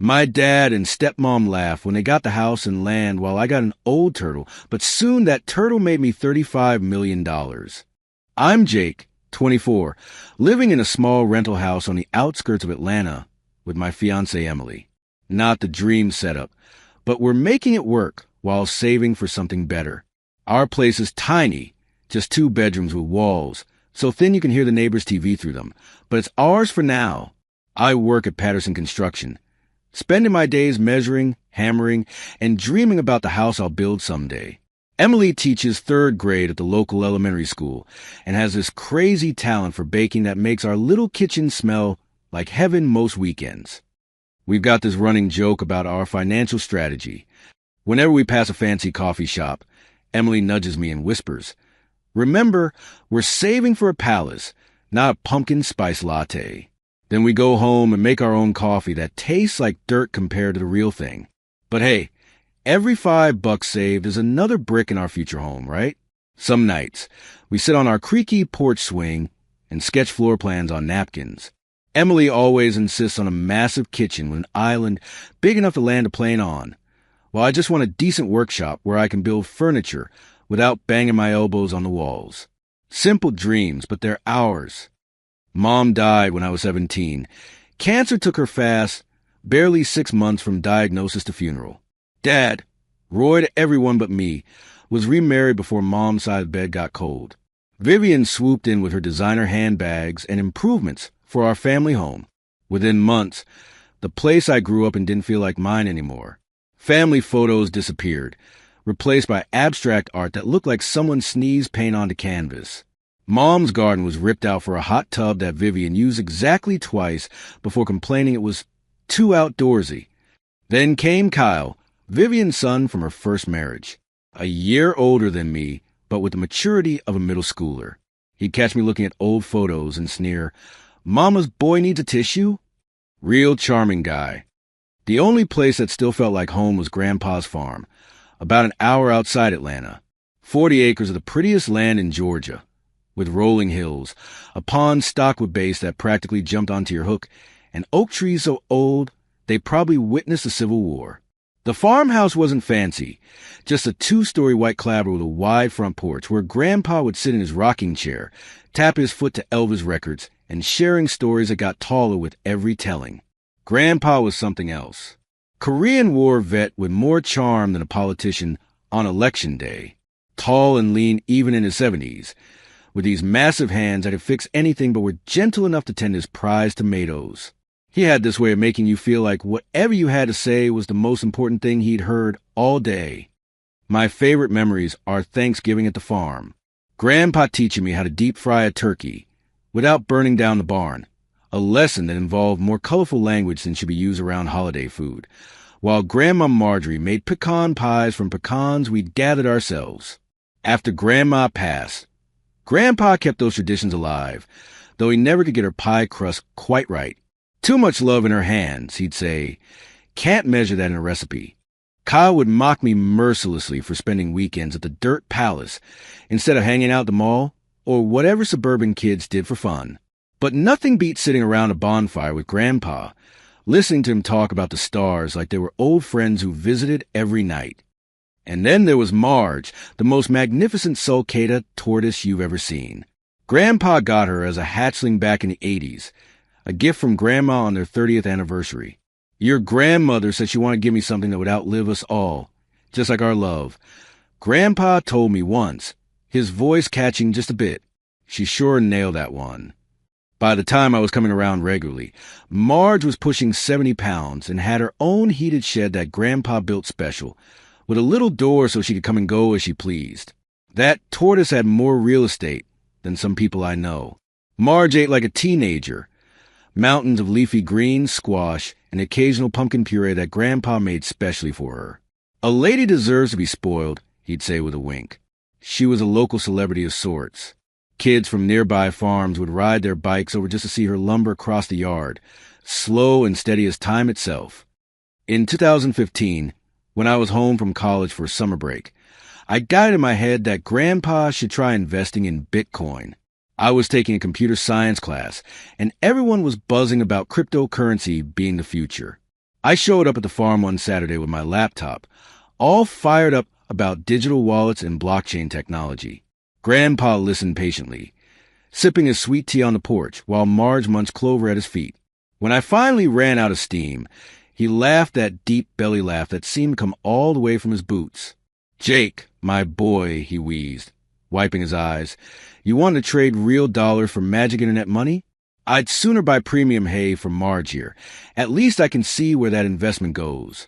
My dad and stepmom laughed when they got the house and land while I got an old turtle, but soon that turtle made me $35 million. I'm Jake, 24, living in a small rental house on the outskirts of Atlanta with my fiancée Emily. Not the dream setup, but we're making it work while saving for something better. Our place is tiny, just 2 bedrooms with walls, so thin you can hear the neighbor's TV through them, but it's ours for now. I work at Patterson Construction, spending my days measuring, hammering, and dreaming about the house I'll build someday. Emily teaches 3rd grade at the local elementary school and has this crazy talent for baking that makes our little kitchen smell like heaven most weekends. We've got this running joke about our financial strategy. Whenever we pass a fancy coffee shop, Emily nudges me and whispers, "Remember, we're saving for a palace, not a pumpkin spice latte." Then we go home and make our own coffee that tastes like dirt compared to the real thing. But hey, every $5 saved is another brick in our future home, right? Some nights, we sit on our creaky porch swing and sketch floor plans on napkins. Emily always insists on a massive kitchen with an island big enough to land a plane on, while I just want a decent workshop where I can build furniture without banging my elbows on the walls. Simple dreams, but they're ours. Mom died when I was 17. Cancer took her fast, barely 6 months from diagnosis to funeral. Dad, Roy to everyone but me, was remarried before Mom's side of the bed got cold. Vivian swooped in with her designer handbags and improvements for our family home. Within months, the place I grew up in didn't feel like mine anymore. Family photos disappeared, replaced by abstract art that looked like someone sneezed paint onto canvas. Mom's garden was ripped out for a hot tub that Vivian used exactly twice before complaining it was too outdoorsy. Then came Kyle, Vivian's son from her first marriage. A year older than me, but with the maturity of a middle schooler. He'd catch me looking at old photos and sneer, "Mama's boy needs a tissue?" Real charming guy. The only place that still felt like home was Grandpa's farm, about an hour outside Atlanta. 40 acres of the prettiest land in Georgia, with rolling hills, a pond stocked with bass that practically jumped onto your hook, and oak trees so old they probably witnessed the Civil War. The farmhouse wasn't fancy, just a 2-story white clapboard with a wide front porch where Grandpa would sit in his rocking chair, tap his foot to Elvis records, and sharing stories that got taller with every telling. Grandpa was something else. Korean War vet with more charm than a politician on election day. Tall and lean even in his 70s, with these massive hands that could fix anything but were gentle enough to tend his prized tomatoes. He had this way of making you feel like whatever you had to say was the most important thing he'd heard all day. My favorite memories are Thanksgiving at the farm. Grandpa teaching me how to deep fry a turkey without burning down the barn, a lesson that involved more colorful language than should be used around holiday food, while Grandma Marjorie made pecan pies from pecans we'd gathered ourselves. After Grandma passed, Grandpa kept those traditions alive, though he never could get her pie crust quite right. Too much love in her hands, he'd say. Can't measure that in a recipe. Kyle would mock me mercilessly for spending weekends at the Dirt Palace instead of hanging out at the mall or whatever suburban kids did for fun. But nothing beats sitting around a bonfire with Grandpa, listening to him talk about the stars like they were old friends who visited every night. And then there was Marge, the most magnificent sulcata tortoise you've ever seen. Grandpa got her as a hatchling back in the 80s, a gift from Grandma on their 30th anniversary. Your grandmother said she wanted to give me something that would outlive us all, just like our love. Grandpa told me once, his voice catching just a bit. She sure nailed that one. By the time I was coming around regularly, Marge was pushing 70 pounds and had her own heated shed that Grandpa built special, with a little door so she could come and go as she pleased. That tortoise had more real estate than some people I know. Marge ate like a teenager. Mountains of leafy greens, squash, and occasional pumpkin puree that Grandpa made specially for her. A lady deserves to be spoiled, he'd say with a wink. She was a local celebrity of sorts. Kids from nearby farms would ride their bikes over just to see her lumber across the yard, slow and steady as time itself. In 2015, when I was home from college for a summer break, I got in my head that Grandpa should try investing in Bitcoin. I was taking a computer science class, and everyone was buzzing about cryptocurrency being the future. I showed up at the farm one Saturday with my laptop, all fired up about digital wallets and blockchain technology. Grandpa listened patiently, sipping his sweet tea on the porch while Marge munched clover at his feet. When I finally ran out of steam, he laughed that deep belly laugh that seemed to come all the way from his boots. "Jake, my boy," he wheezed, wiping his eyes, "you want to trade real dollars for magic internet money? I'd sooner buy premium hay from Marge here. At least I can see where that investment goes."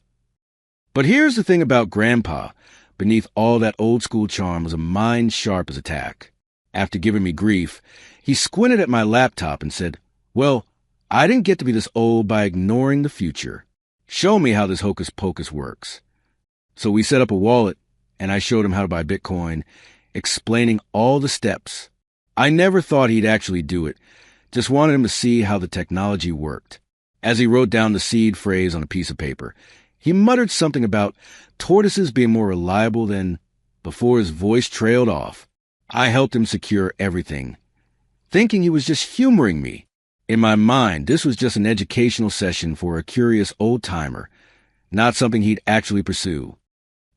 But here's the thing about Grandpa. Beneath all that old-school charm was a mind sharp as a tack. After giving me grief, he squinted at my laptop and said, "Well, I didn't get to be this old by ignoring the future. Show me how this hocus pocus works." So we set up a wallet, and I showed him how to buy Bitcoin, explaining all the steps. I never thought he'd actually do it, just wanted him to see how the technology worked. As he wrote down the seed phrase on a piece of paper, he muttered something about tortoises being more reliable than before his voice trailed off. I helped him secure everything, thinking he was just humoring me. In my mind, this was just an educational session for a curious old-timer, not something he'd actually pursue.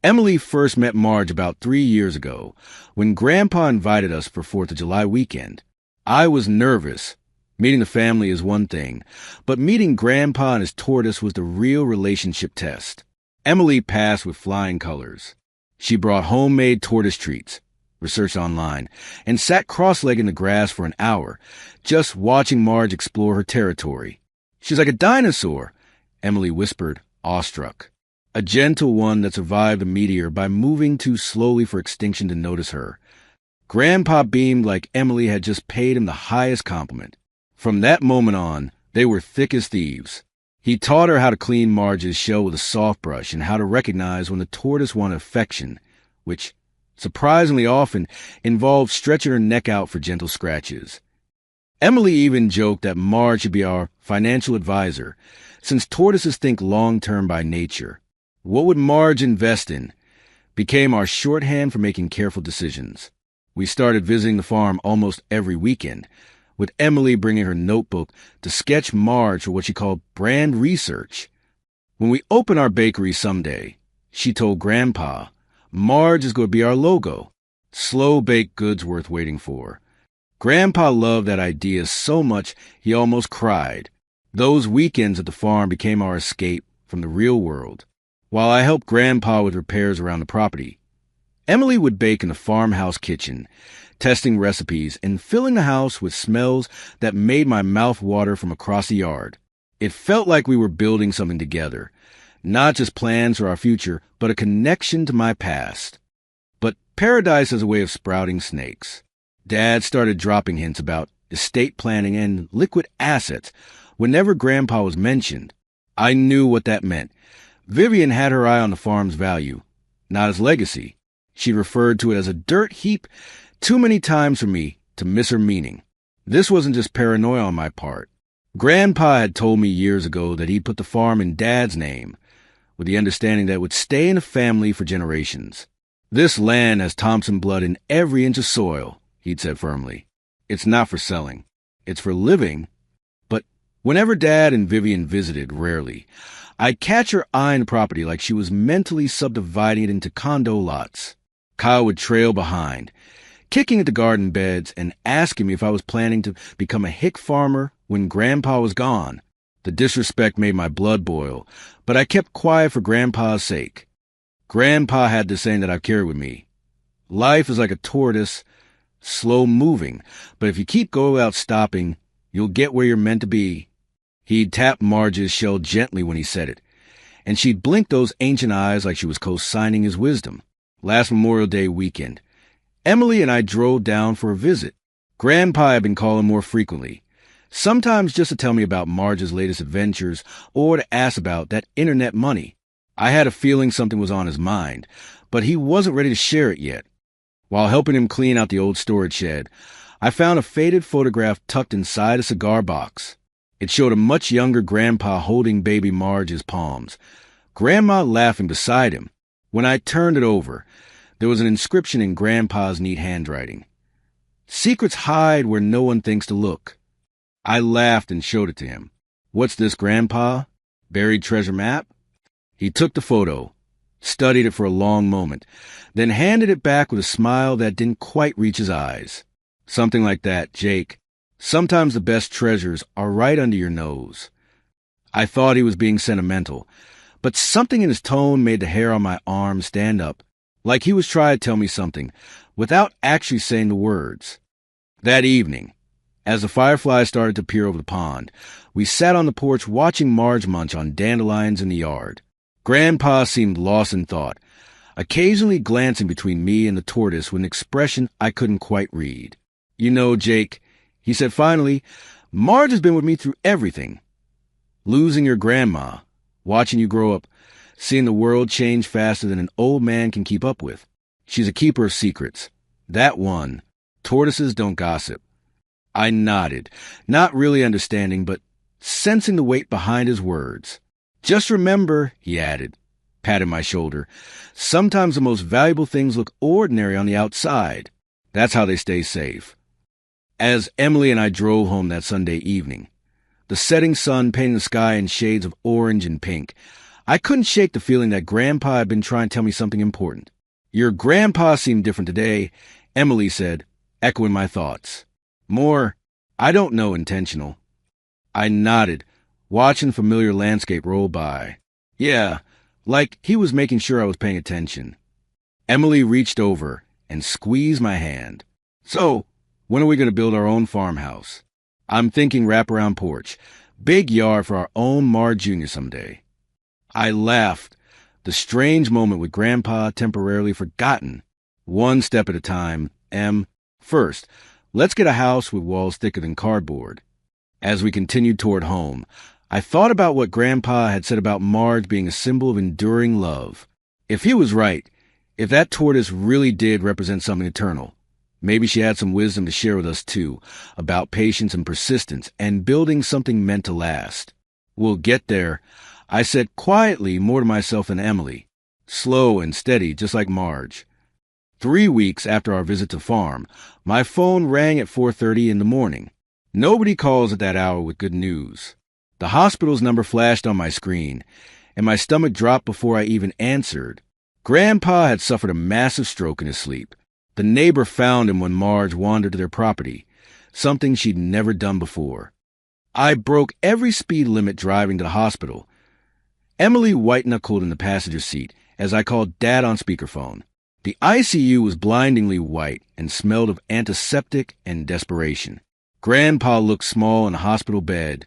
Emily first met Marge about 3 years ago, when Grandpa invited us for 4th of July weekend. I was nervous. Meeting the family is one thing, but meeting Grandpa and his tortoise was the real relationship test. Emily passed with flying colors. She brought homemade tortoise treats, researched online, and sat cross-legged in the grass for an hour, just watching Marge explore her territory. "She's like a dinosaur," Emily whispered, awestruck. A gentle one that survived a meteor by moving too slowly for extinction to notice her. Grandpa beamed like Emily had just paid him the highest compliment. From that moment on, they were thick as thieves. He taught her how to clean Marge's shell with a soft brush and how to recognize when the tortoise wanted affection, which, surprisingly often, involved stretching her neck out for gentle scratches. Emily even joked that Marge should be our financial advisor, since tortoises think long-term by nature. What would Marge invest in became our shorthand for making careful decisions. We started visiting the farm almost every weekend, with Emily bringing her notebook to sketch Marge for what she called brand research. When we open our bakery someday, she told Grandpa, Marge is going to be our logo. Slow baked goods worth waiting for. Grandpa loved that idea so much he almost cried. Those weekends at the farm became our escape from the real world. While I helped Grandpa with repairs around the property, Emily would bake in the farmhouse kitchen, testing recipes and filling the house with smells that made my mouth water from across the yard. It felt like we were building something together, not just plans for our future, but a connection to my past. But paradise has a way of sprouting snakes. Dad started dropping hints about estate planning and liquid assets whenever Grandpa was mentioned. I knew what that meant. Vivian had her eye on the farm's value, not its legacy. She referred to it as a dirt heap too many times for me to miss her meaning. This wasn't just paranoia on my part. Grandpa had told me years ago that he'd put the farm in Dad's name, with the understanding that it would stay in the family for generations. This land has Thompson blood in every inch of soil, he'd said firmly. It's not for selling. It's for living. But whenever Dad and Vivian visited, rarely, I'd catch her eyeing the property like she was mentally subdividing it into condo lots. Kyle would trail behind, kicking at the garden beds and asking me if I was planning to become a hick farmer when Grandpa was gone. The disrespect made my blood boil, but I kept quiet for Grandpa's sake. Grandpa had this saying that I've carried with me. Life is like a tortoise, slow moving, but if you keep going without stopping, you'll get where you're meant to be. He'd tap Marge's shell gently when he said it, and she'd blink those ancient eyes like she was co-signing his wisdom. Last Memorial Day weekend, Emily and I drove down for a visit. Grandpa had been calling more frequently, sometimes just to tell me about Marge's latest adventures or to ask about that internet money. I had a feeling something was on his mind, but he wasn't ready to share it yet. While helping him clean out the old storage shed, I found a faded photograph tucked inside a cigar box. It showed a much younger Grandpa holding baby Marge's palms, Grandma laughing beside him. When I turned it over, there was an inscription in Grandpa's neat handwriting. Secrets hide where no one thinks to look. I laughed and showed it to him. What's this, Grandpa? Buried treasure map? He took the photo, studied it for a long moment, then handed it back with a smile that didn't quite reach his eyes. Something like that, Jake. Sometimes the best treasures are right under your nose. I thought he was being sentimental, but something in his tone made the hair on my arm stand up, like he was trying to tell me something, without actually saying the words. That evening, as the fireflies started to peer over the pond, we sat on the porch watching Marge munch on dandelions in the yard. Grandpa seemed lost in thought, occasionally glancing between me and the tortoise with an expression I couldn't quite read. You know, Jake, he said finally, Marge has been with me through everything. Losing your grandma, watching you grow up, seeing the world change faster than an old man can keep up with. She's a keeper of secrets. That one. Tortoises don't gossip. I nodded, not really understanding, but sensing the weight behind his words. Just remember, he added, patting my shoulder, sometimes the most valuable things look ordinary on the outside. That's how they stay safe. As Emily and I drove home that Sunday evening, the setting sun painting the sky in shades of orange and pink, I couldn't shake the feeling that Grandpa had been trying to tell me something important. Your grandpa seemed different today, Emily said, echoing my thoughts. More, I don't know, intentional. I nodded, watching the familiar landscape roll by. Yeah, like he was making sure I was paying attention. Emily reached over and squeezed my hand. So, when are we going to build our own farmhouse? I'm thinking wraparound porch, big yard for our own Marge Jr. someday. I laughed, the strange moment with Grandpa temporarily forgotten. One step at a time, Em. First, let's get a house with walls thicker than cardboard. As we continued toward home, I thought about what Grandpa had said about Marge being a symbol of enduring love. If he was right, if that tortoise really did represent something eternal, maybe she had some wisdom to share with us too, about patience and persistence and building something meant to last. We'll get there, I said quietly, more to myself than Emily. Slow and steady, just like Marge. 3 weeks after our visit to farm, my phone rang at 4:30 in the morning. Nobody calls at that hour with good news. The hospital's number flashed on my screen, and my stomach dropped before I even answered. Grandpa had suffered a massive stroke in his sleep. The neighbor found him when Marge wandered to their property, something she'd never done before. I broke every speed limit driving to the hospital. Emily white-knuckled in the passenger seat as I called Dad on speakerphone. The ICU was blindingly white and smelled of antiseptic and desperation. Grandpa looked small in a hospital bed,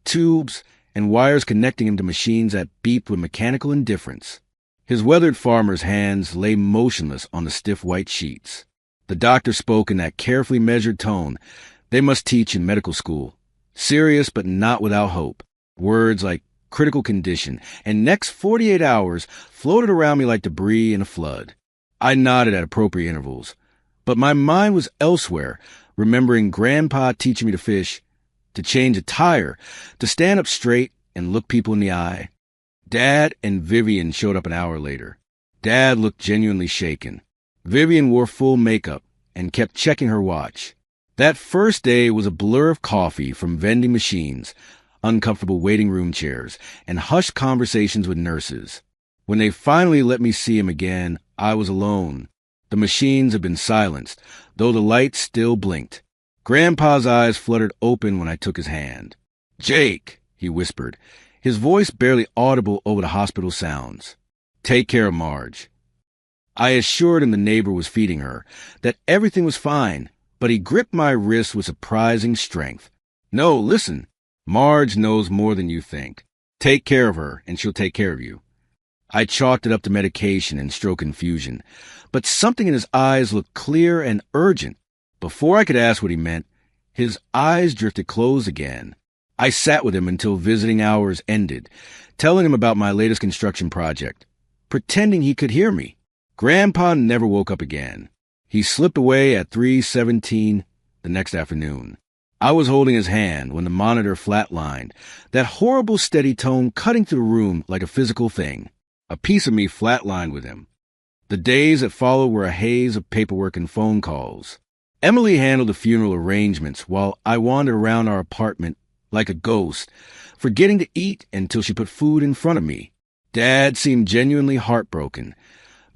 tubes and wires connecting him to machines that beeped with mechanical indifference. His weathered farmer's hands lay motionless on the stiff white sheets. The doctor spoke in that carefully measured tone they must teach in medical school, serious but not without hope. Words like critical condition and next 48 hours floated around me like debris in a flood. I nodded at appropriate intervals, but my mind was elsewhere, remembering Grandpa teaching me to fish, to change a tire, to stand up straight and look people in the eye. Dad and Vivian showed up an hour later. Dad looked genuinely shaken. Vivian wore full makeup and kept checking her watch. That first day was a blur of coffee from vending machines, uncomfortable waiting room chairs, and hushed conversations with nurses. When they finally let me see him again, I was alone. The machines had been silenced, though the lights still blinked. Grandpa's eyes fluttered open when I took his hand. "Jake," he whispered, his voice barely audible over the hospital sounds. "Take care of Marge." I assured him the neighbor was feeding her, that everything was fine, but he gripped my wrist with surprising strength. "No, listen. Marge knows more than you think. Take care of her, and she'll take care of you." I chalked it up to medication and stroke infusion, but something in his eyes looked clear and urgent. Before I could ask what he meant, his eyes drifted closed again. I sat with him until visiting hours ended, telling him about my latest construction project, pretending he could hear me. Grandpa never woke up again. He slipped away at 3:17 the next afternoon. I was holding his hand when the monitor flatlined, that horrible steady tone cutting through the room like a physical thing. A piece of me flatlined with him. The days that followed were a haze of paperwork and phone calls. Emily handled the funeral arrangements while I wandered around our apartment like a ghost, forgetting to eat until she put food in front of me. Dad seemed genuinely heartbroken,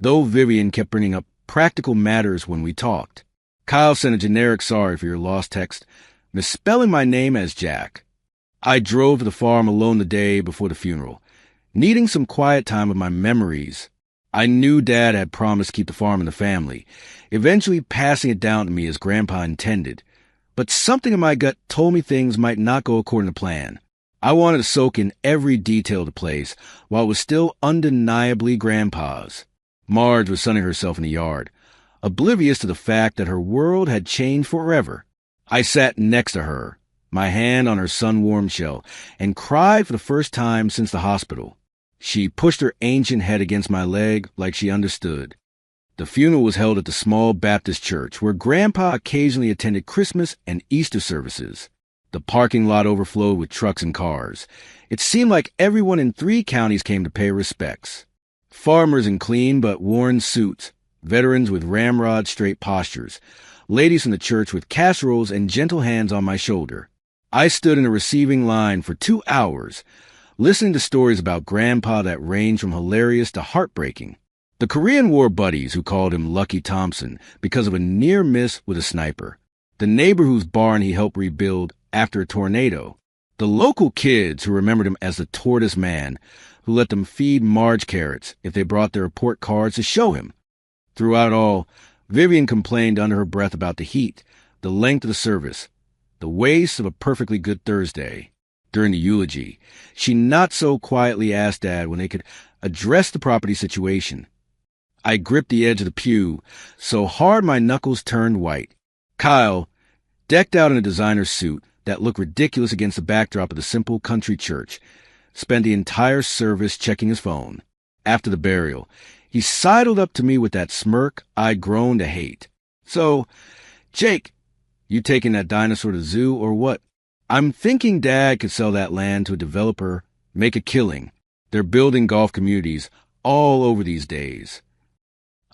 though Vivian kept bringing up practical matters when we talked. Kyle sent a generic sorry for your lost text, misspelling my name as Jack. I drove to the farm alone the day before the funeral, needing some quiet time with my memories. I knew Dad had promised to keep the farm in the family, eventually passing it down to me as Grandpa intended. But something in my gut told me things might not go according to plan. I wanted to soak in every detail of the place, while it was still undeniably Grandpa's. Marge was sunning herself in the yard, oblivious to the fact that her world had changed forever. I sat next to her, my hand on her sun-warmed shell, and cried for the first time since the hospital. She pushed her ancient head against my leg like she understood. The funeral was held at the small Baptist church, where Grandpa occasionally attended Christmas and Easter services. The parking lot overflowed with trucks and cars. It seemed like everyone in 3 counties came to pay respects. Farmers in clean but worn suits, veterans with ramrod-straight postures, ladies from the church with casseroles and gentle hands on my shoulder. I stood in a receiving line for 2 hours, listening to stories about Grandpa that ranged from hilarious to heartbreaking. The Korean War buddies who called him Lucky Thompson because of a near miss with a sniper. The neighbor whose barn he helped rebuild after a tornado. The local kids who remembered him as the tortoise man, who let them feed Marge carrots if they brought their report cards to show him. Throughout it all, Vivian complained under her breath about the heat, the length of the service, the waste of a perfectly good Thursday. During the eulogy, she not so quietly asked Dad when they could address the property situation. I gripped the edge of the pew so hard my knuckles turned white. Kyle, decked out in a designer suit that looked ridiculous against the backdrop of the simple country church, spent the entire service checking his phone. After the burial, he sidled up to me with that smirk I'd grown to hate. "So, Jake, you taking that dinosaur to the zoo or what?" "I'm thinking Dad could sell that land to a developer, make a killing. They're building golf communities all over these days."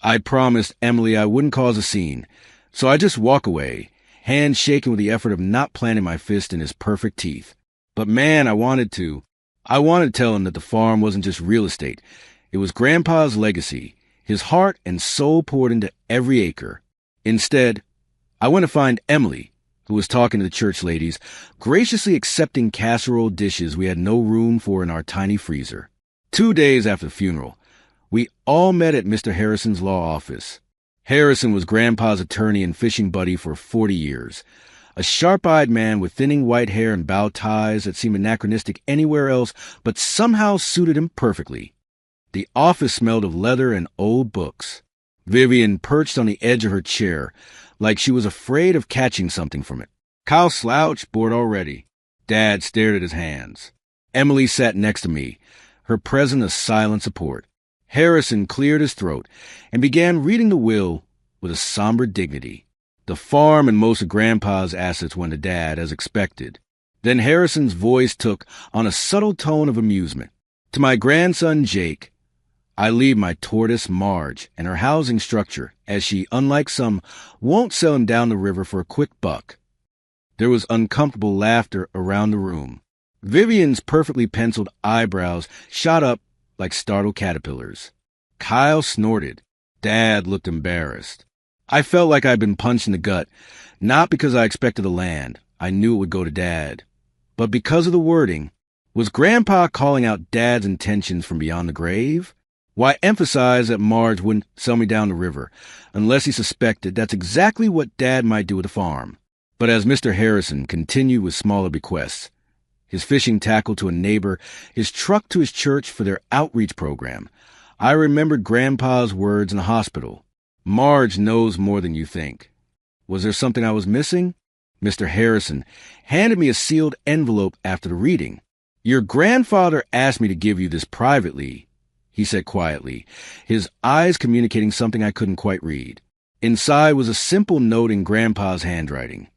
I promised Emily I wouldn't cause a scene, so I just walk away, hands shaking with the effort of not planting my fist in his perfect teeth. But man, I wanted to. I wanted to tell him that the farm wasn't just real estate. It was Grandpa's legacy, his heart and soul poured into every acre. Instead, I went to find Emily, who was talking to the church ladies, graciously accepting casserole dishes we had no room for in our tiny freezer. 2 days after the funeral, we all met at Mr. Harrison's law office. Harrison was Grandpa's attorney and fishing buddy for 40 years, a sharp-eyed man with thinning white hair and bow ties that seemed anachronistic anywhere else but somehow suited him perfectly. The office smelled of leather and old books. Vivian perched on the edge of her chair, like she was afraid of catching something from it. Kyle slouched, bored already. Dad stared at his hands. Emily sat next to me, her presence a silent support. Harrison cleared his throat and began reading the will with a somber dignity. The farm and most of Grandpa's assets went to Dad, as expected. Then Harrison's voice took on a subtle tone of amusement. "To my grandson, Jake, I leave my tortoise, Marge, and her housing structure, as she, unlike some, won't sell him down the river for a quick buck." There was uncomfortable laughter around the room. Vivian's perfectly penciled eyebrows shot up like startled caterpillars. Kyle snorted. Dad looked embarrassed. I felt like I'd been punched in the gut, not because I expected the land. I knew it would go to Dad. But because of the wording. Was Grandpa calling out Dad's intentions from beyond the grave? Why emphasize that Marge wouldn't sell me down the river, unless he suspected that's exactly what Dad might do with the farm? But as Mr. Harrison continued with smaller bequests, his fishing tackle to a neighbor, his truck to his church for their outreach program, I remembered Grandpa's words in the hospital. Marge knows more than you think. Was there something I was missing? Mr. Harrison handed me a sealed envelope after the reading. "Your grandfather asked me to give you this privately," he said quietly, his eyes communicating something I couldn't quite read. Inside was a simple note in Grandpa's handwriting.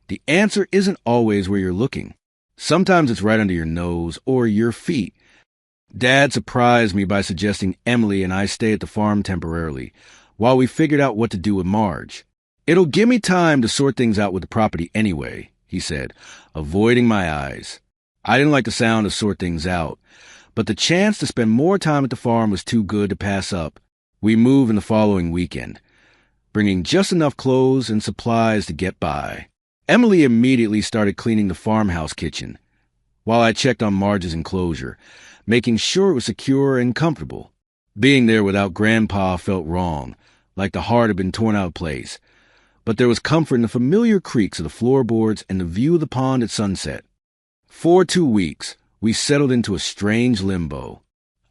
"The answer isn't always where you're looking. Sometimes it's right under your nose or your feet." Dad surprised me by suggesting Emily and I stay at the farm temporarily, while we figured out what to do with Marge. "It'll give me time to sort things out with the property anyway," he said, avoiding my eyes. I didn't like the sound to sort things out, but the chance to spend more time at the farm was too good to pass up. We moved in the following weekend, bringing just enough clothes and supplies to get by. Emily immediately started cleaning the farmhouse kitchen, while I checked on Marge's enclosure, making sure it was secure and comfortable. Being there without Grandpa felt wrong, like the heart had been torn out of place, but there was comfort in the familiar creaks of the floorboards and the view of the pond at sunset. For 2 weeks, we settled into a strange limbo.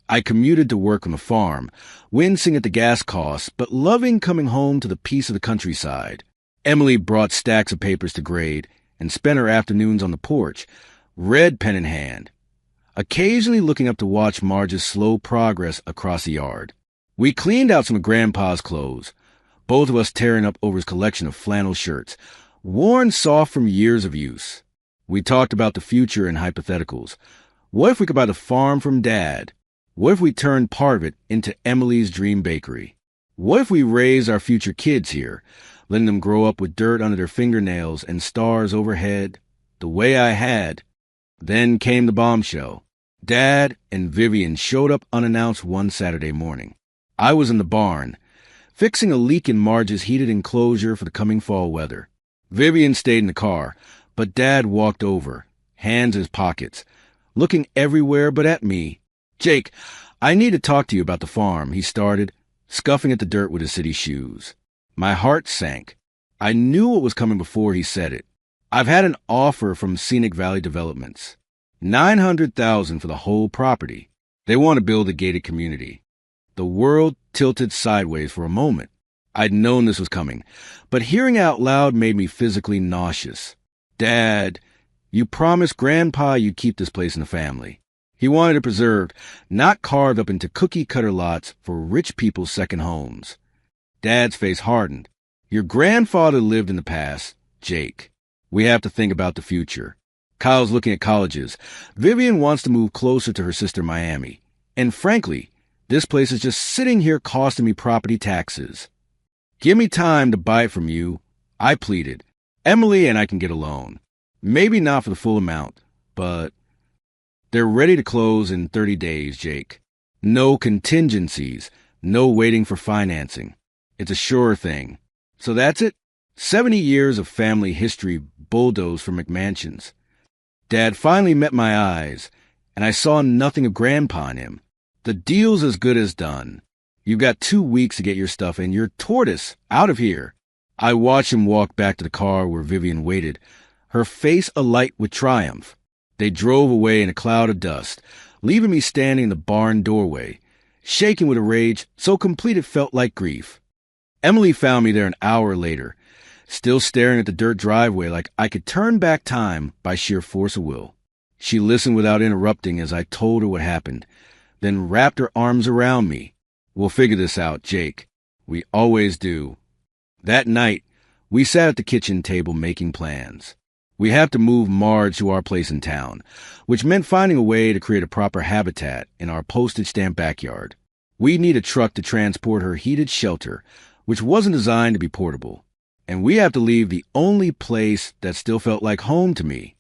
I commuted to work on the farm, wincing at the gas costs, but loving coming home to the peace of the countryside. Emily brought stacks of papers to grade and spent her afternoons on the porch, red pen in hand, occasionally looking up to watch Marge's slow progress across the yard. We cleaned out some of Grandpa's clothes, both of us tearing up over his collection of flannel shirts, worn soft from years of use. We talked about the future and hypotheticals. What if we could buy the farm from Dad? What if we turned part of it into Emily's dream bakery? What if we raised our future kids here, letting them grow up with dirt under their fingernails and stars overhead, the way I had? Then came the bombshell. Dad and Vivian showed up unannounced one Saturday morning. I was in the barn, fixing a leak in Marge's heated enclosure for the coming fall weather. Vivian stayed in the car, but Dad walked over, hands in his pockets, looking everywhere but at me. "Jake, I need to talk to you about the farm," he started, scuffing at the dirt with his city shoes. My heart sank. I knew what was coming before he said it. I've had an offer from Scenic Valley Developments. $900,000 for the whole property. They want to build a gated community. The world tilted sideways for a moment. I'd known this was coming, but hearing it out loud made me physically nauseous. "Dad, you promised Grandpa you'd keep this place in the family." He wanted it preserved, not carved up into cookie-cutter lots for rich people's second homes. Dad's face hardened. "Your grandfather lived in the past, Jake. We have to think about the future. Kyle's looking at colleges. Vivian wants to move closer to her sister Miami. And frankly, this place is just sitting here costing me property taxes. Give me time to buy it from you," I pleaded. "Emily and I can get a loan. Maybe not for the full amount, but they're ready to close in 30 days, Jake. No contingencies, no waiting for financing. It's a sure thing." So that's it. 70 years of family history bulldozed from McMansions. Dad finally met my eyes, and I saw nothing of Grandpa in him. "The deal's as good as done. You've got 2 weeks to get your stuff and your tortoise out of here." I watched him walk back to the car where Vivian waited, her face alight with triumph. They drove away in a cloud of dust, leaving me standing in the barn doorway, shaking with a rage so complete it felt like grief. Emily found me there an hour later, still staring at the dirt driveway like I could turn back time by sheer force of will. She listened without interrupting as I told her what happened, then wrapped her arms around me. "We'll figure this out, Jake. We always do." That night, we sat at the kitchen table making plans. We have to move Marge to our place in town, which meant finding a way to create a proper habitat in our postage stamp backyard. We need a truck to transport her heated shelter, which wasn't designed to be portable. And we have to leave the only place that still felt like home to me.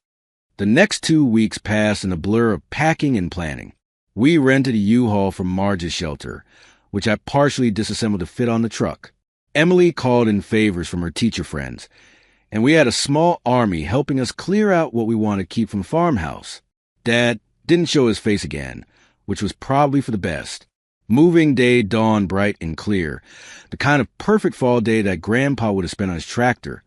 The next 2 weeks passed in a blur of packing and planning. We rented a U-Haul from Marge's shelter, which I partially disassembled to fit on the truck. Emily called in favors from her teacher friends, and we had a small army helping us clear out what we wanted to keep from the farmhouse. Dad didn't show his face again, which was probably for the best. Moving day dawned bright and clear, the kind of perfect fall day that Grandpa would have spent on his tractor,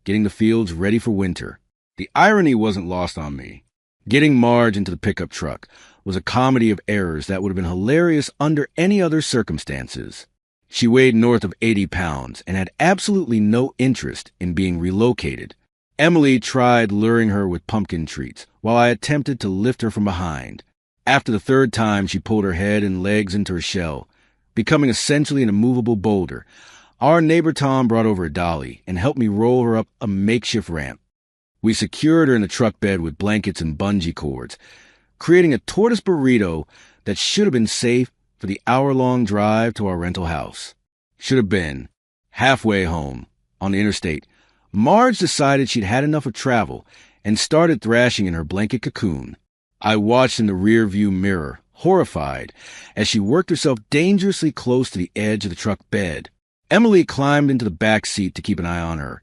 getting the fields ready for winter. The irony wasn't lost on me. Getting Marge into the pickup truck was a comedy of errors that would have been hilarious under any other circumstances. She weighed north of 80 pounds and had absolutely no interest in being relocated. Emily tried luring her with pumpkin treats, while I attempted to lift her from behind. After the third time, she pulled her head and legs into her shell, becoming essentially an immovable boulder. Our neighbor Tom brought over a dolly and helped me roll her up a makeshift ramp. We secured her in the truck bed with blankets and bungee cords, creating a tortoise burrito that should have been safe for the hour-long drive to our rental house. Should have been. Halfway home, on the interstate, Marge decided she'd had enough of travel and started thrashing in her blanket cocoon. I watched in the rear-view mirror, horrified, as she worked herself dangerously close to the edge of the truck bed. Emily climbed into the back seat to keep an eye on her,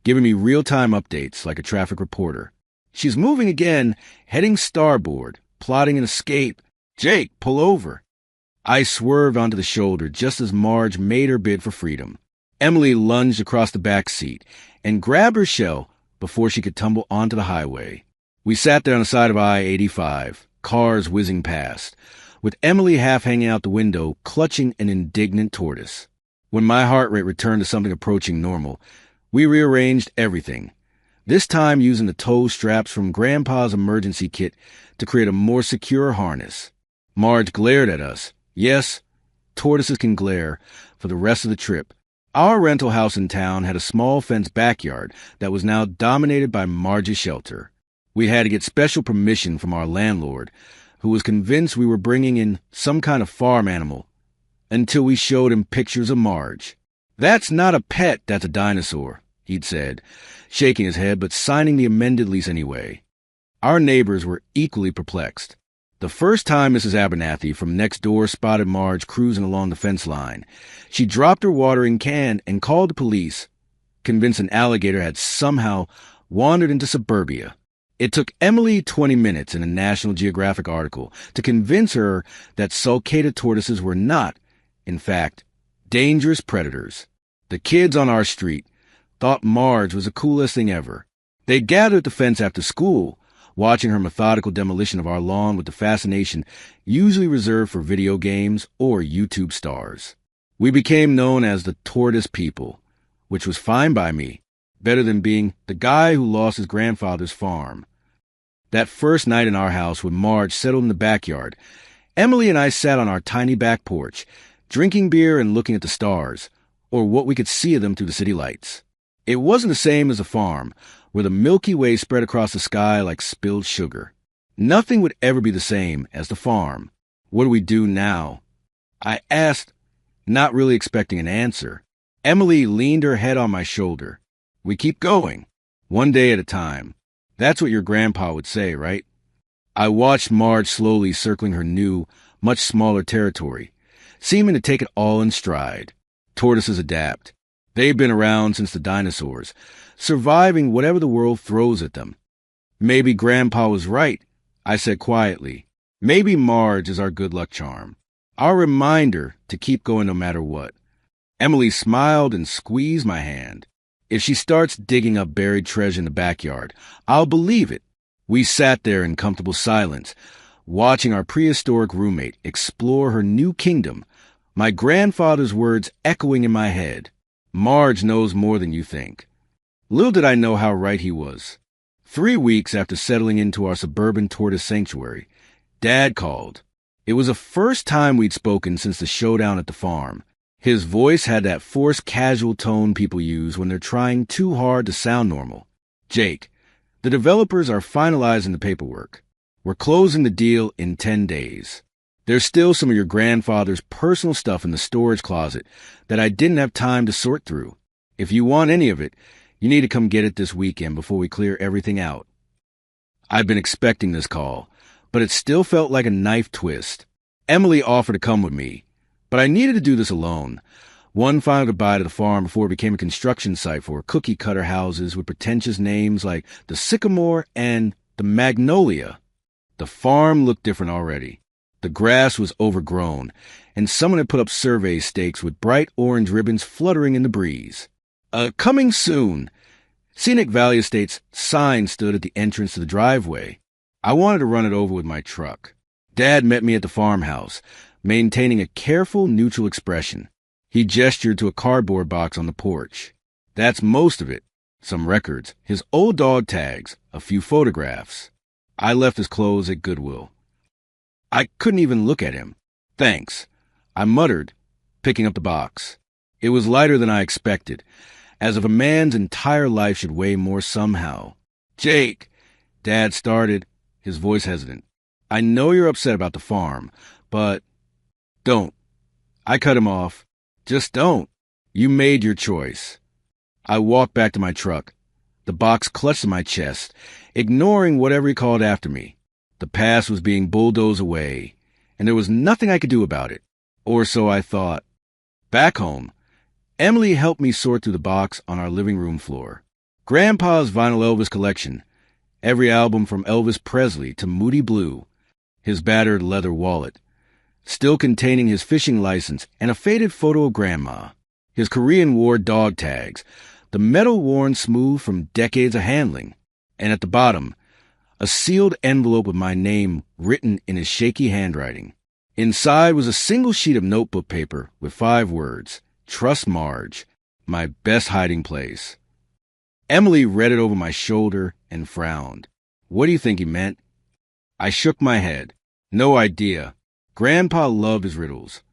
giving me real-time updates like a traffic reporter. She's moving again, heading starboard, plotting an escape. Jake, pull over. I swerved onto the shoulder just as Marge made her bid for freedom. Emily lunged across the back seat and grabbed her shell before she could tumble onto the highway. We sat there on the side of I-85, cars whizzing past, with Emily half hanging out the window, clutching an indignant tortoise. When my heart rate returned to something approaching normal, we rearranged everything, this time using the tow straps from Grandpa's emergency kit to create a more secure harness. Marge glared at us. Yes, tortoises can glare for the rest of the trip. Our rental house in town had a small fenced backyard that was now dominated by Marge's shelter. We had to get special permission from our landlord, who was convinced we were bringing in some kind of farm animal, until we showed him pictures of Marge. That's not a pet, that's a dinosaur, he'd said, shaking his head but signing the amended lease anyway. Our neighbors were equally perplexed. The first time Mrs. Abernathy from next door spotted Marge cruising along the fence line, she dropped her watering can and called the police, convinced an alligator had somehow wandered into suburbia. It took Emily 20 minutes in a National Geographic article to convince her that sulcated tortoises were not, in fact, dangerous predators. The kids on our street thought Marge was the coolest thing ever. They gathered at the fence after school, watching her methodical demolition of our lawn with the fascination usually reserved for video games or YouTube stars. We became known as the Tortoise People, which was fine by me, better than being the guy who lost his grandfather's farm. That first night in our house when Marge settled in the backyard, Emily and I sat on our tiny back porch, drinking beer and looking at the stars, or what we could see of them through the city lights. It wasn't the same as the farm, where the Milky Way spread across the sky like spilled sugar. Nothing would ever be the same as the farm. What do we do now? I asked, not really expecting an answer. Emily leaned her head on my shoulder. We keep going, one day at a time. That's what your grandpa would say, right? I watched Marge slowly circling her new, much smaller territory, seeming to take it all in stride. Tortoises adapt. They've been around since the dinosaurs, surviving whatever the world throws at them. Maybe Grandpa was right, I said quietly. Maybe Marge is our good luck charm, our reminder to keep going no matter what. Emily smiled and squeezed my hand. If she starts digging up buried treasure in the backyard, I'll believe it. We sat there in comfortable silence, watching our prehistoric roommate explore her new kingdom, my grandfather's words echoing in my head. Marge knows more than you think. Little did I know how right he was. 3 weeks after settling into our suburban tortoise sanctuary, Dad called. It was the first time we'd spoken since the showdown at the farm. His voice had that forced casual tone people use when they're trying too hard to sound normal. Jake, the developers are finalizing the paperwork. We're closing the deal in 10 days. There's still some of your grandfather's personal stuff in the storage closet that I didn't have time to sort through. If you want any of it, you need to come get it this weekend before we clear everything out. I've been expecting this call, but it still felt like a knife twist. Emily offered to come with me, but I needed to do this alone. One final goodbye to the farm before it became a construction site for cookie-cutter houses with pretentious names like the Sycamore and the Magnolia. The farm looked different already. The grass was overgrown, and someone had put up survey stakes with bright orange ribbons fluttering in the breeze. Coming soon. Scenic Valley Estates' sign stood at the entrance to the driveway. I wanted to run it over with my truck. Dad met me at the farmhouse, maintaining a careful, neutral expression. He gestured to a cardboard box on the porch. That's most of it. Some records, his old dog tags, a few photographs. I left his clothes at Goodwill. I couldn't even look at him. Thanks, I muttered, picking up the box. It was lighter than I expected, as if a man's entire life should weigh more somehow. Jake, Dad started, his voice hesitant. I know you're upset about the farm, but don't. I cut him off. Just don't. You made your choice. I walked back to my truck, the box clutched to my chest, ignoring whatever he called after me. The The past was being bulldozed away, and there was nothing I could do about it. Or so I thought. Back home, Emily helped me sort through the box on our living room floor. Grandpa's vinyl Elvis collection, every album from Elvis Presley to Moody Blue, his battered leather wallet, still containing his fishing license and a faded photo of Grandma, his Korean War dog tags, the metal worn smooth from decades of handling, and at the bottom, a sealed envelope with my name written in his shaky handwriting. Inside was a single sheet of notebook paper with 5 words, "Trust Marge, my best hiding place." Emily read it over my shoulder and frowned. "What do you think he meant?" I shook my head. No idea. Grandpa loved his riddles.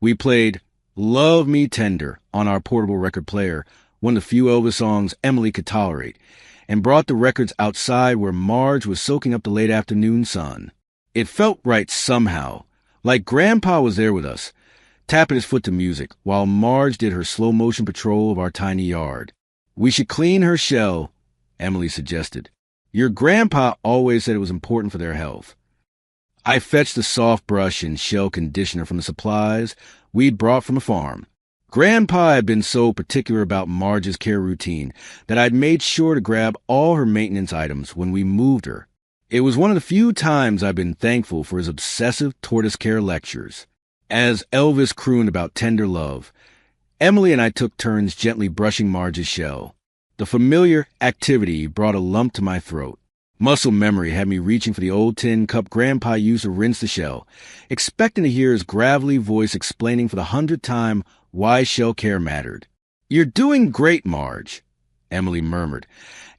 We played Love Me Tender on our portable record player, one of the few Elvis songs Emily could tolerate, and brought the records outside where Marge was soaking up the late afternoon sun. It felt right somehow, like Grandpa was there with us, tapping his foot to music, while Marge did her slow-motion patrol of our tiny yard. "We should clean her shell," Emily suggested. "Your grandpa always said it was important for their health." I fetched a soft brush and shell conditioner from the supplies we'd brought from a farm. Grandpa had been so particular about Marge's care routine that I'd made sure to grab all her maintenance items when we moved her. It was one of the few times I've been thankful for his obsessive tortoise care lectures. As Elvis crooned about tender love, Emily and I took turns gently brushing Marge's shell. The familiar activity brought a lump to my throat. Muscle memory had me reaching for the old tin cup Grandpa used to rinse the shell, expecting to hear his gravelly voice explaining for the 100th time why shell care mattered. "You're doing great, Marge," Emily murmured,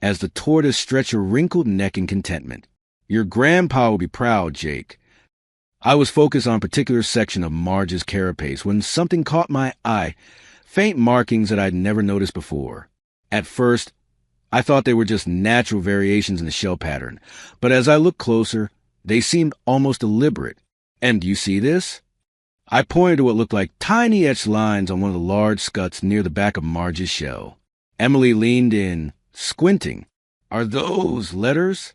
as the tortoise stretched her wrinkled neck in contentment. "Your grandpa will be proud, Jake." I was focused on a particular section of Marge's carapace when something caught my eye, faint markings that I'd never noticed before. At first, I thought they were just natural variations in the shell pattern, but as I looked closer, they seemed almost deliberate. "And do you see this?" I pointed to what looked like tiny etched lines on one of the large scuts near the back of Marge's shell. Emily leaned in, squinting. "Are those letters?"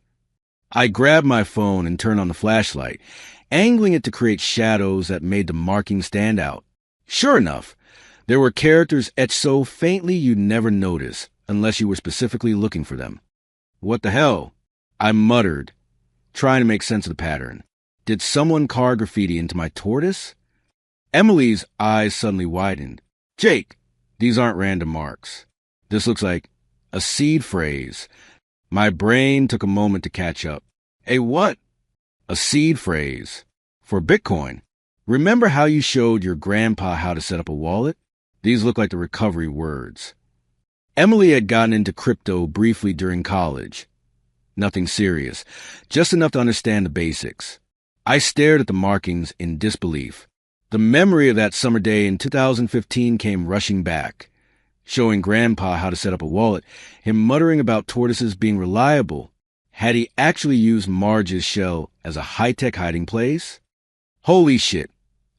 I grabbed my phone and turned on the flashlight, angling it to create shadows that made the markings stand out. Sure enough, there were characters etched so faintly you'd never notice, unless you were specifically looking for them. "What the hell?" I muttered, trying to make sense of the pattern. Did someone carve graffiti into my tortoise? Emily's eyes suddenly widened. "Jake, these aren't random marks. This looks like a seed phrase." My brain took a moment to catch up. "A what?" "A seed phrase. For Bitcoin. Remember how you showed your grandpa how to set up a wallet? These look like the recovery words." Emily had gotten into crypto briefly during college. Nothing serious, just enough to understand the basics. I stared at the markings in disbelief. The memory of that summer day in 2015 came rushing back, showing Grandpa how to set up a wallet, him muttering about tortoises being reliable. Had he actually used Marge's shell as a high-tech hiding place? "Holy shit,"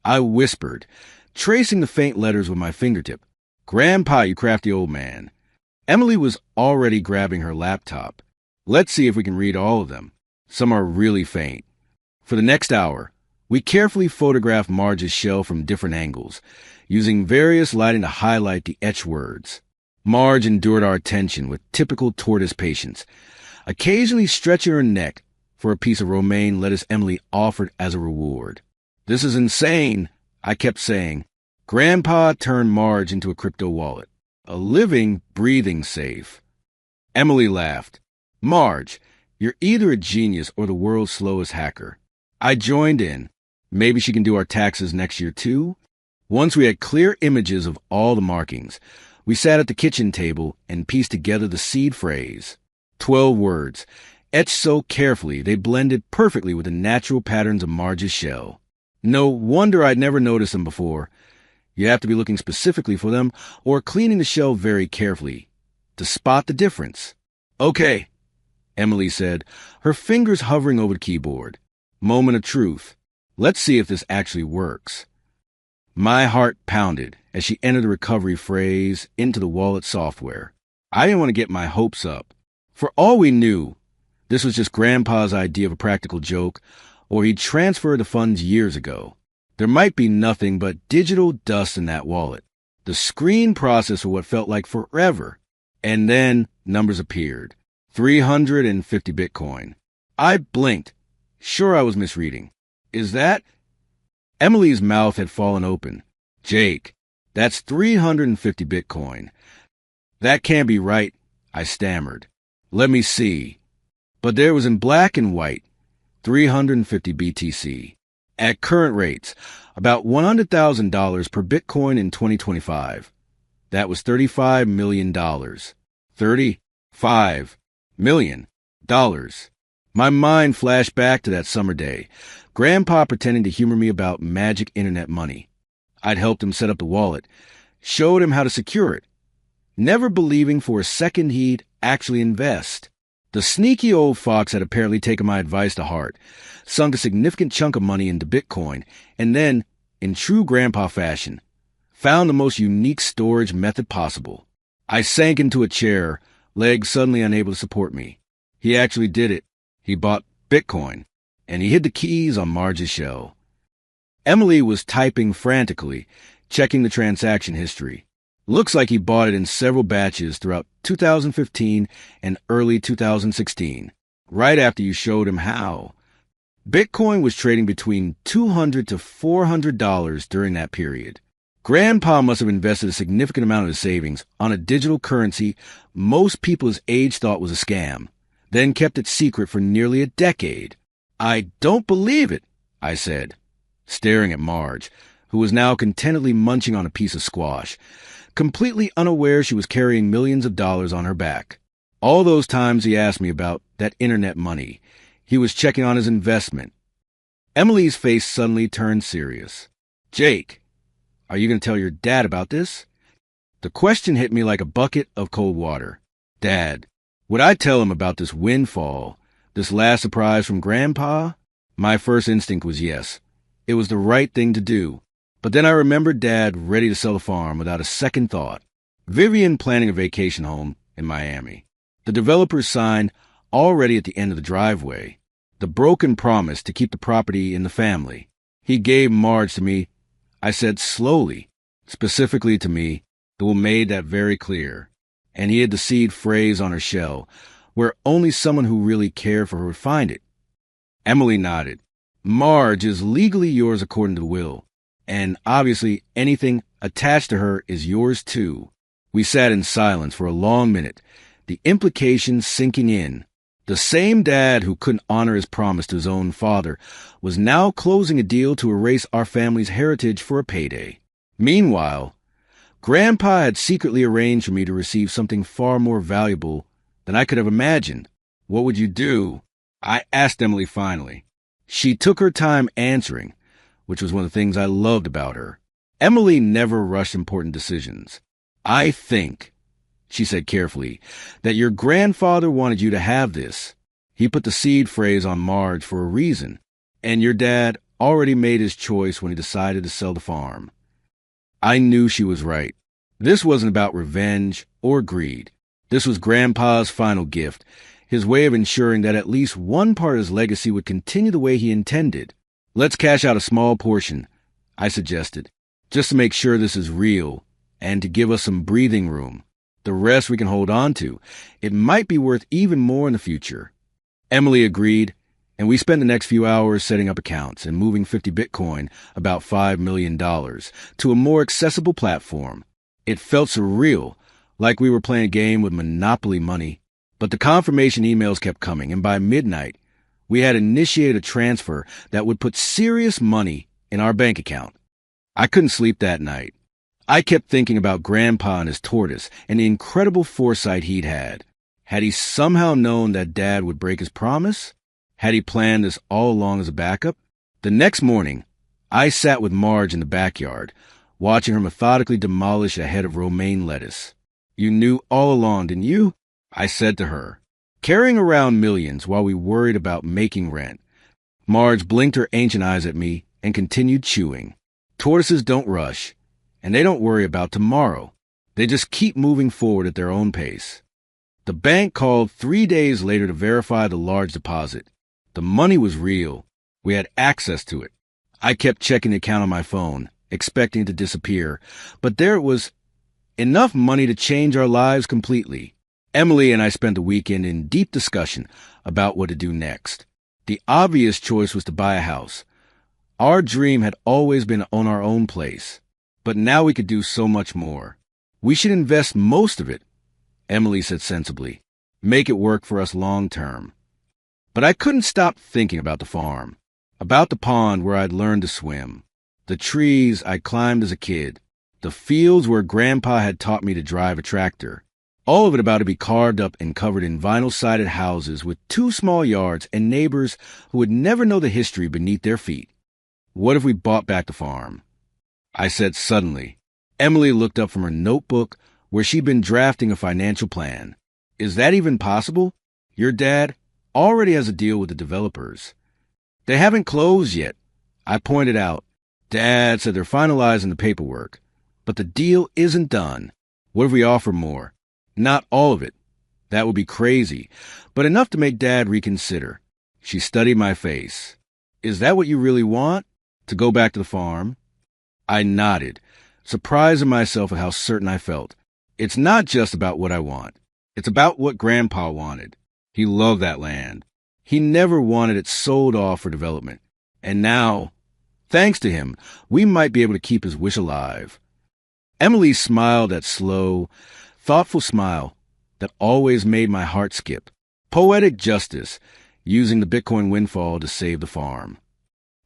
I whispered, tracing the faint letters with my fingertip. "Grandpa, you crafty old man." Emily was already grabbing her laptop. "Let's see if we can read all of them. Some are really faint." For the next hour, we carefully photographed Marge's shell from different angles, using various lighting to highlight the etched words. Marge endured our attention with typical tortoise patience, occasionally stretching her neck for a piece of romaine lettuce Emily offered as a reward. "This is insane," I kept saying. Grandpa turned Marge into a crypto wallet, a living, breathing safe. Emily laughed. "Marge, you're either a genius or the world's slowest hacker." I joined in. Maybe she can do our taxes next year, too? Once we had clear images of all the markings, we sat at the kitchen table and pieced together the seed phrase. 12 words, etched so carefully they blended perfectly with the natural patterns of Marge's shell. No wonder I'd never noticed them before. You have to be looking specifically for them or cleaning the shell very carefully to spot the difference. "Okay," Emily said, her fingers hovering over the keyboard. "Moment of truth. Let's see if this actually works." My heart pounded as she entered the recovery phrase into the wallet software. I didn't want to get my hopes up. For all we knew, this was just Grandpa's idea of a practical joke, or he'd transferred the funds years ago. There might be nothing but digital dust in that wallet. The screen processed for what felt like forever. And then numbers appeared. 350 Bitcoin. I blinked. Sure, I was misreading. Is that? Emily's mouth had fallen open. Jake, that's 350 Bitcoin. That can't be right, I stammered. Let me see. But there was in black and white, 350 BTC. At current rates, about $100,000 per Bitcoin in 2025. That was $35 million. $35 million. My mind flashed back to that summer day, Grandpa pretending to humor me about magic internet money. I'd helped him set up the wallet, showed him how to secure it, never believing for a second he'd actually invest. The sneaky old fox had apparently taken my advice to heart, sunk a significant chunk of money into Bitcoin, and then, in true Grandpa fashion, found the most unique storage method possible. I sank into a chair, legs suddenly unable to support me. He actually did it. He bought Bitcoin, and he hid the keys on Marge's shell. Emily was typing frantically, checking the transaction history. Looks like he bought it in several batches throughout 2015 and early 2016, right after you showed him how. Bitcoin was trading between $200 to $400 during that period. Grandpa must have invested a significant amount of his savings on a digital currency most people his age thought was a scam, then kept it secret for nearly a decade. I don't believe it, I said, staring at Marge, who was now contentedly munching on a piece of squash, completely unaware she was carrying millions of dollars on her back. All those times he asked me about that internet money, he was checking on his investment. Emily's face suddenly turned serious. Jake, are you going to tell your dad about this? The question hit me like a bucket of cold water. Dad, would I tell him about this windfall, this last surprise from Grandpa? My first instinct was yes. It was the right thing to do. But then I remembered Dad ready to sell the farm without a second thought. Vivian planning a vacation home in Miami. The developer's sign already at the end of the driveway. The broken promise to keep the property in the family. He gave Marge to me. I said slowly, specifically to me, the will made that very clear. And he hid the seed phrase on her shell, where only someone who really cared for her would find it. Emily nodded. Marge is legally yours according to the will. And obviously anything attached to her is yours too. We sat in silence for a long minute, the implications sinking in. The same dad who couldn't honor his promise to his own father was now closing a deal to erase our family's heritage for a payday. Meanwhile, Grandpa had secretly arranged for me to receive something far more valuable than I could have imagined. What would you do? I asked Emily finally. She took her time answering, which was one of the things I loved about her. Emily never rushed important decisions. I think, she said carefully, that your grandfather wanted you to have this. He put the seed phrase on Marge for a reason, and your dad already made his choice when he decided to sell the farm. I knew she was right. This wasn't about revenge or greed. This was Grandpa's final gift, his way of ensuring that at least one part of his legacy would continue the way he intended. Let's cash out a small portion, I suggested, just to make sure this is real and to give us some breathing room. The rest we can hold on to. It might be worth even more in the future. Emily agreed, and we spent the next few hours setting up accounts and moving 50 Bitcoin, about $5 million, to a more accessible platform. It felt surreal, like we were playing a game with Monopoly money. But the confirmation emails kept coming, and by midnight, we had initiated a transfer that would put serious money in our bank account. I couldn't sleep that night. I kept thinking about Grandpa and his tortoise and the incredible foresight he'd had. Had he somehow known that Dad would break his promise? Had he planned this all along as a backup? The next morning, I sat with Marge in the backyard, watching her methodically demolish a head of romaine lettuce. You knew all along, didn't you? I said to her, carrying around millions while we worried about making rent. Marge blinked her ancient eyes at me and continued chewing. Tortoises don't rush, and they don't worry about tomorrow. They just keep moving forward at their own pace. The bank called 3 days later to verify the large deposit. The money was real. We had access to it. I kept checking the account on my phone, expecting it to disappear, but there it was, enough money to change our lives completely. Emily and I spent the weekend in deep discussion about what to do next. The obvious choice was to buy a house. Our dream had always been to own our own place, but now we could do so much more. We should invest most of it, Emily said sensibly. Make it work for us long term. But I couldn't stop thinking about the farm, about the pond where I'd learned to swim, the trees I climbed as a kid, the fields where Grandpa had taught me to drive a tractor. All of it about to be carved up and covered in vinyl-sided houses with 2 small yards and neighbors who would never know the history beneath their feet. What if we bought back the farm? I said suddenly. Emily looked up from her notebook where she'd been drafting a financial plan. Is that even possible? Your dad already has a deal with the developers. They haven't closed yet. I pointed out. Dad said they're finalizing the paperwork. But the deal isn't done. What if we offer more? Not all of it. That would be crazy, but enough to make Dad reconsider. She studied my face. Is that what you really want? To go back to the farm? I nodded, surprised at myself at how certain I felt. It's not just about what I want. It's about what Grandpa wanted. He loved that land. He never wanted it sold off for development. And now, thanks to him, we might be able to keep his wish alive. Emily smiled that slow, thoughtful smile that always made my heart skip. Poetic justice, using the Bitcoin windfall to save the farm.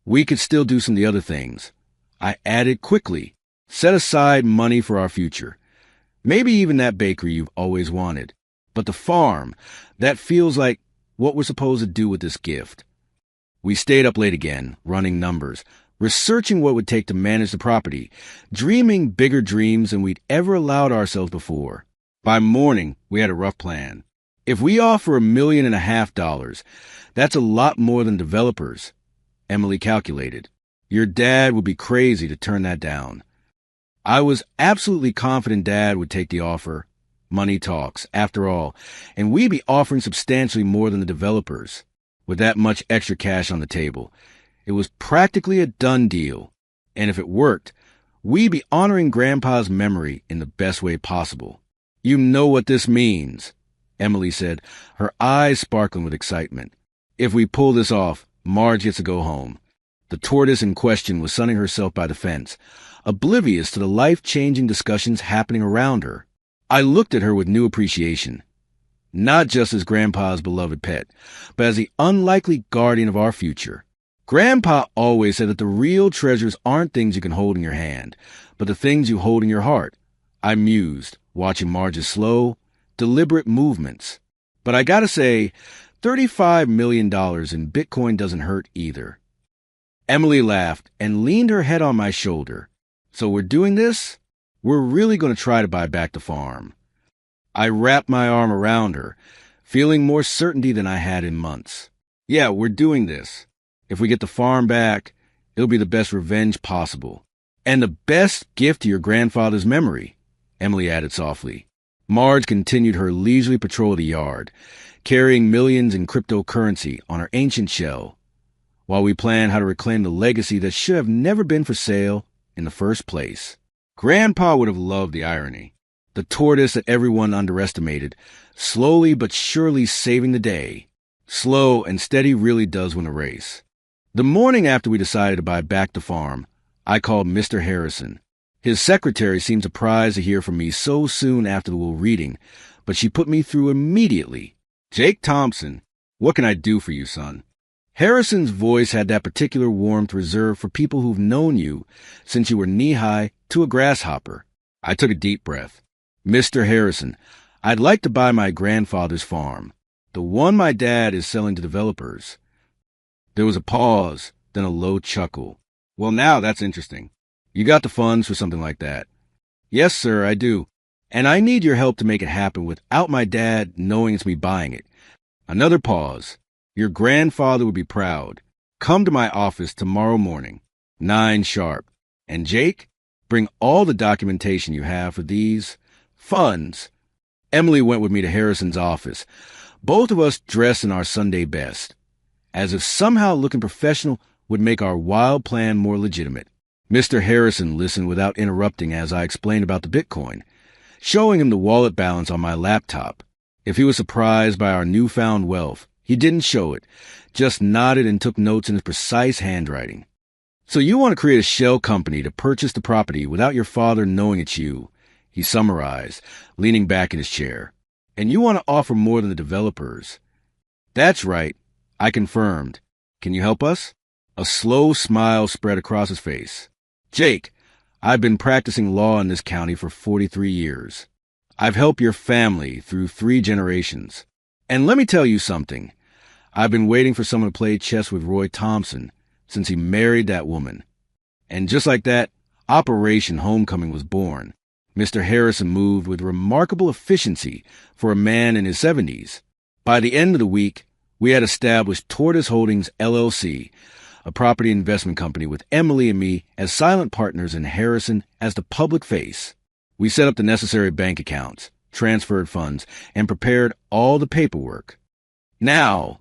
We could still do some of the other things. I added quickly. Set aside money for our future. Maybe even that bakery you've always wanted. But the farm, that feels like what we're supposed to do with this gift. We stayed up late again, running numbers, researching what it would take to manage the property, dreaming bigger dreams than we'd ever allowed ourselves before. By morning, we had a rough plan. If we offer $1.5 million, that's a lot more than developers, Emily calculated. Your dad would be crazy to turn that down. I was absolutely confident Dad would take the offer. Money talks, after all, and we'd be offering substantially more than the developers. With that much extra cash on the table, it was practically a done deal. And if it worked, we'd be honoring Grandpa's memory in the best way possible. You know what this means, Emily said, her eyes sparkling with excitement. If we pull this off, Marge gets to go home. The tortoise in question was sunning herself by the fence, oblivious to the life-changing discussions happening around her. I looked at her with new appreciation, not just as Grandpa's beloved pet, but as the unlikely guardian of our future. Grandpa always said that the real treasures aren't things you can hold in your hand, but the things you hold in your heart. I mused, watching Marge's slow, deliberate movements. But I gotta say, $35 million in Bitcoin doesn't hurt either. Emily laughed and leaned her head on my shoulder. So we're doing this? We're really going to try to buy back the farm. I wrapped my arm around her, feeling more certainty than I had in months. Yeah, we're doing this. If we get the farm back, it'll be the best revenge possible. And the best gift to your grandfather's memory, Emily added softly. Marge continued her leisurely patrol of the yard, carrying millions in cryptocurrency on her ancient shell, while we planned how to reclaim the legacy that should have never been for sale in the first place. Grandpa would have loved the irony. The tortoise that everyone underestimated, slowly but surely saving the day. Slow and steady really does win a race. The morning after we decided to buy back the farm, I called Mr. Harrison. His secretary seemed surprised to hear from me so soon after the will reading, but she put me through immediately. Jake Thompson, what can I do for you, son? Harrison's voice had that particular warmth reserved for people who've known you since you were knee-high to a grasshopper. I took a deep breath. Mr. Harrison, I'd like to buy my grandfather's farm, the one my dad is selling to developers. There was a pause, then a low chuckle. Well, now that's interesting. You got the funds for something like that? Yes, sir, I do. And I need your help to make it happen without my dad knowing it's me buying it. Another pause. Your grandfather would be proud. Come to my office tomorrow morning, 9 sharp. And Jake, bring all the documentation you have for these funds. Emily went with me to Harrison's office, both of us dressed in our Sunday best, as if somehow looking professional would make our wild plan more legitimate. Mr. Harrison listened without interrupting as I explained about the Bitcoin, showing him the wallet balance on my laptop. If he was surprised by our newfound wealth, he didn't show it, just nodded and took notes in his precise handwriting. "So you want to create a shell company to purchase the property without your father knowing it's you," he summarized, leaning back in his chair. "And you want to offer more than the developers." "That's right," I confirmed. "Can you help us?" A slow smile spread across his face. "Jake, I've been practicing law in this county for 43 years. I've helped your family through 3 generations. And let me tell you something. I've been waiting for someone to play chess with Roy Thompson since he married that woman." And just like that, Operation Homecoming was born. Mr. Harrison moved with remarkable efficiency for a man in his 70s. By the end of the week, we had established Tortoise Holdings, LLC, a property investment company with Emily and me as silent partners and Harrison as the public face. We set up the necessary bank accounts, transferred funds, and prepared all the paperwork. "Now,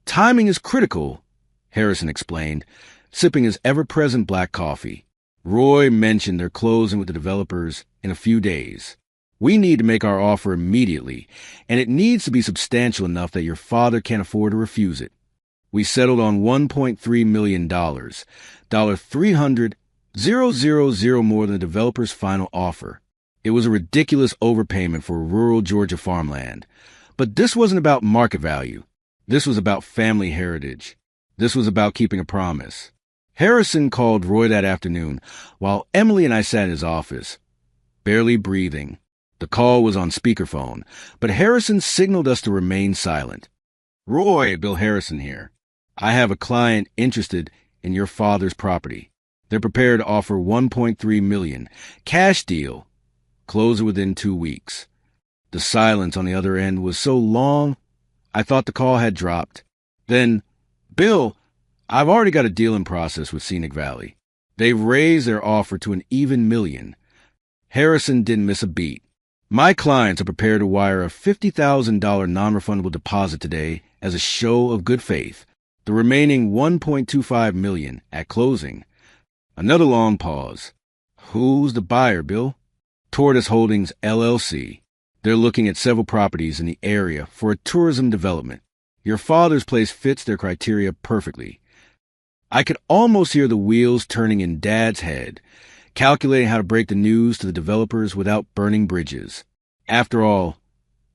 timing is critical," Harrison explained, sipping his ever-present black coffee. "Roy mentioned they're closing with the developers in a few days. We need to make our offer immediately, and it needs to be substantial enough that your father can't afford to refuse it." We settled on $1.3 million, $300,000 more than the developer's final offer. It was a ridiculous overpayment for rural Georgia farmland. But this wasn't about market value. This was about family heritage. This was about keeping a promise. Harrison called Roy that afternoon, while Emily and I sat in his office, barely breathing. The call was on speakerphone, but Harrison signaled us to remain silent. "Roy, Bill Harrison here. I have a client interested in your father's property. They're prepared to offer $1.3 million. Cash deal. Close it within 2 weeks." The silence on the other end was so long, I thought the call had dropped. Then, "Bill, I've already got a deal in process with Scenic Valley. They've raised their offer to an even million." Harrison didn't miss a beat. "My clients are prepared to wire a $50,000 non-refundable deposit today as a show of good faith. The remaining $1.25 million at closing." Another long pause. "Who's the buyer, Bill?" "Tortoise Holdings, LLC. They're looking at several properties in the area for a tourism development. Your father's place fits their criteria perfectly." I could almost hear the wheels turning in Dad's head, calculating how to break the news to the developers without burning bridges. After all,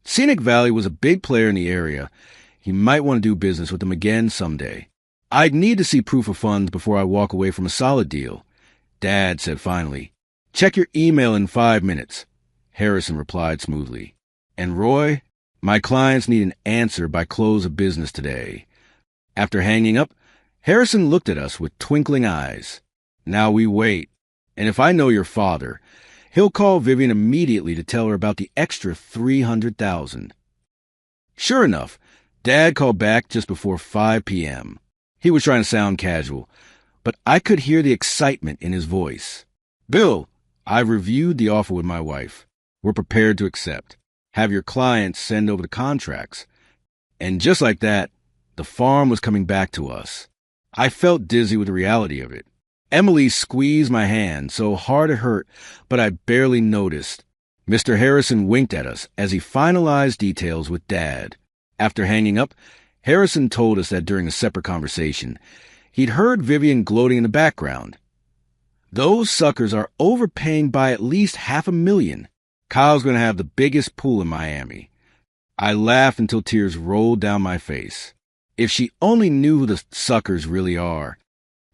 Scenic Valley was a big player in the area. He might want to do business with them again someday. "I'd need to see proof of funds before I walk away from a solid deal," Dad said finally. "Check your email in 5 minutes," Harrison replied smoothly. "And Roy, my clients need an answer by close of business today." After hanging up, Harrison looked at us with twinkling eyes. "Now we wait. And if I know your father, he'll call Vivian immediately to tell her about the extra $300,000. Sure enough, Dad called back just before 5 p.m. He was trying to sound casual, but I could hear the excitement in his voice. "Bill, I've reviewed the offer with my wife. We're prepared to accept. Have your clients send over the contracts." And just like that, the farm was coming back to us. I felt dizzy with the reality of it. Emily squeezed my hand so hard it hurt, but I barely noticed. Mr. Harrison winked at us as he finalized details with Dad. After hanging up, Harrison told us that during a separate conversation, he'd heard Vivian gloating in the background. "Those suckers are overpaying by at least $500,000. Kyle's going to have the biggest pool in Miami." I laughed until tears rolled down my face. If she only knew who the suckers really are.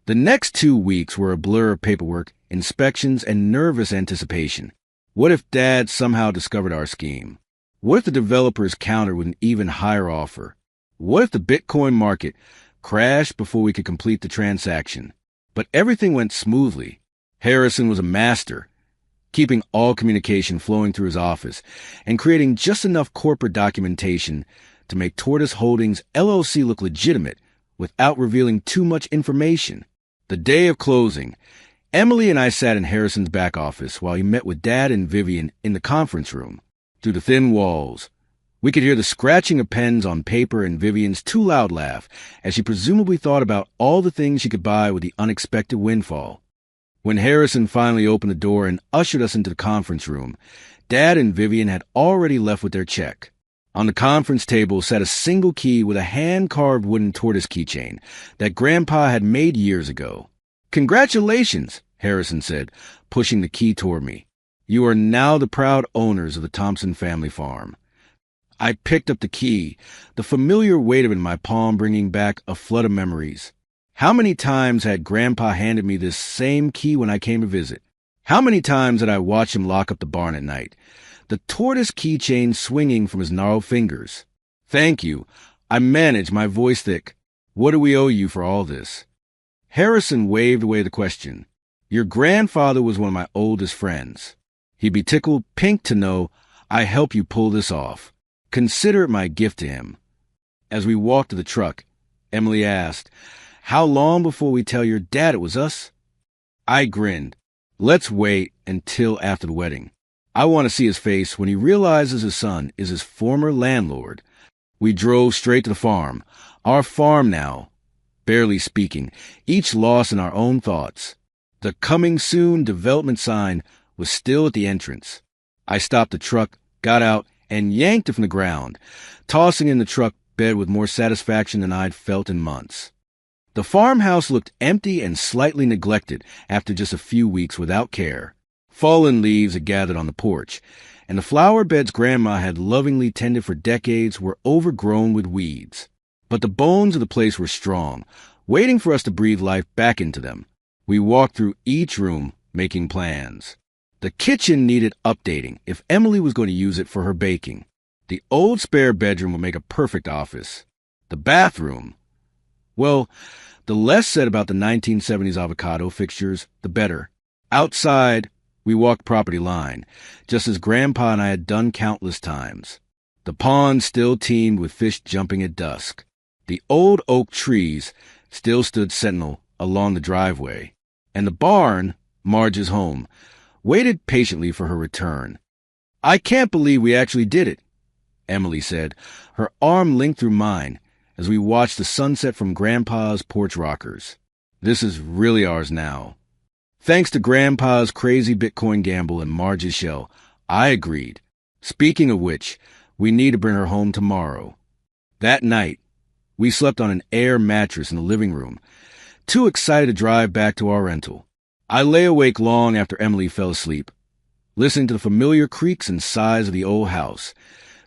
The next 2 weeks were a blur of paperwork, inspections, and nervous anticipation. What if Dad somehow discovered our scheme? What if the developers countered with an even higher offer? What if the Bitcoin market crashed before we could complete the transaction? But everything went smoothly. Harrison was a master, keeping all communication flowing through his office and creating just enough corporate documentation to make Tortoise Holdings LLC look legitimate without revealing too much information. The day of closing, Emily and I sat in Harrison's back office while he met with Dad and Vivian in the conference room. through the thin walls. We could hear the scratching of pens on paper and Vivian's too loud laugh as she presumably thought about all the things she could buy with the unexpected windfall. When Harrison finally opened the door and ushered us into the conference room, Dad and Vivian had already left with their check. On the conference table sat a single key with a hand-carved wooden tortoise keychain that Grandpa had made years ago. "Congratulations," Harrison said, pushing the key toward me. "You are now the proud owners of the Thompson family farm." I picked up the key, the familiar weight of it in my palm bringing back a flood of memories. How many times had Grandpa handed me this same key when I came to visit? How many times had I watched him lock up the barn at night, the tortoise keychain swinging from his gnarled fingers? "Thank you." I managed, my voice thick. "What do we owe you for all this?" Harrison waved away the question. "Your grandfather was one of my oldest friends. He'd be tickled pink to know I helped you pull this off. Consider it my gift to him." As we walked to the truck, Emily asked, "How long before we tell your dad it was us?" I grinned. "Let's wait until after the wedding. I want to see his face when he realizes his son is his former landlord." We drove straight to the farm. Our farm now, barely speaking, each lost in our own thoughts. The "coming soon" development sign was still at the entrance. I stopped the truck, got out, and yanked it from the ground, tossing in the truck bed with more satisfaction than I'd felt in months. The farmhouse looked empty and slightly neglected after just a few weeks without care. Fallen leaves had gathered on the porch, and the flower beds Grandma had lovingly tended for decades were overgrown with weeds. But the bones of the place were strong, waiting for us to breathe life back into them. We walked through each room, making plans. The kitchen needed updating if Emily was going to use it for her baking. The old spare bedroom would make a perfect office. The bathroom, well, the less said about the 1970s avocado fixtures, the better. Outside, we walked property line, just as Grandpa and I had done countless times. The pond still teemed with fish jumping at dusk. The old oak trees still stood sentinel along the driveway. And the barn, Marge's home, waited patiently for her return. "I can't believe we actually did it," Emily said, her arm linked through mine, as we watched the sunset from Grandpa's porch rockers. "This is really ours now." Thanks to Grandpa's crazy Bitcoin gamble and Marge's shell, I agreed. Speaking of which, we need to bring her home tomorrow. That night, we slept on an air mattress in the living room, too excited to drive back to our rental. I lay awake long after Emily fell asleep, listening to the familiar creaks and sighs of the old house,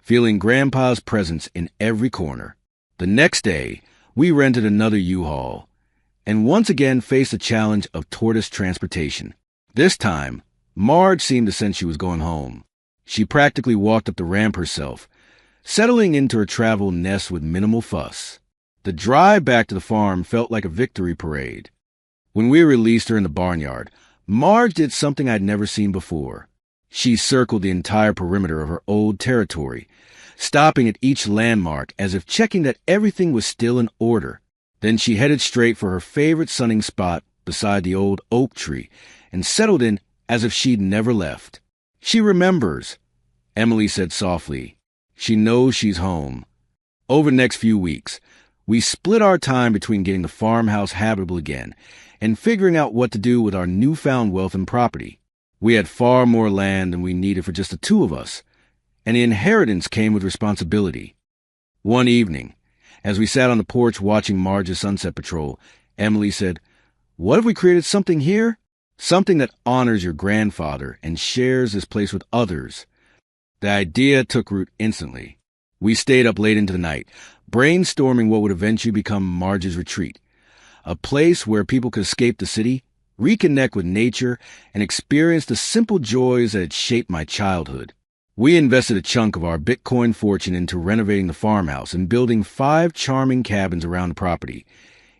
feeling Grandpa's presence in every corner. The next day, we rented another U-Haul, and once again faced the challenge of tortoise transportation. This time, Marge seemed to sense she was going home. She practically walked up the ramp herself, settling into her travel nest with minimal fuss. The drive back to the farm felt like a victory parade. When we released her in the barnyard, Marge did something I'd never seen before. She circled the entire perimeter of her old territory, stopping at each landmark as if checking that everything was still in order. Then she headed straight for her favorite sunning spot beside the old oak tree and settled in as if she'd never left. "She remembers," Emily said softly. "She knows she's home." Over the next few weeks, we split our time between getting the farmhouse habitable again and figuring out what to do with our newfound wealth and property. We had far more land than we needed for just the two of us, and the inheritance came with responsibility. One evening, as we sat on the porch watching Marge's sunset patrol, Emily said, "What if we created something here? Something that honors your grandfather and shares this place with others." The idea took root instantly. We stayed up late into the night, brainstorming what would eventually become Marge's retreat, a place where people could escape the city, reconnect with nature, and experience the simple joys that had shaped my childhood. We invested a chunk of our Bitcoin fortune into renovating the farmhouse and building 5 charming cabins around the property,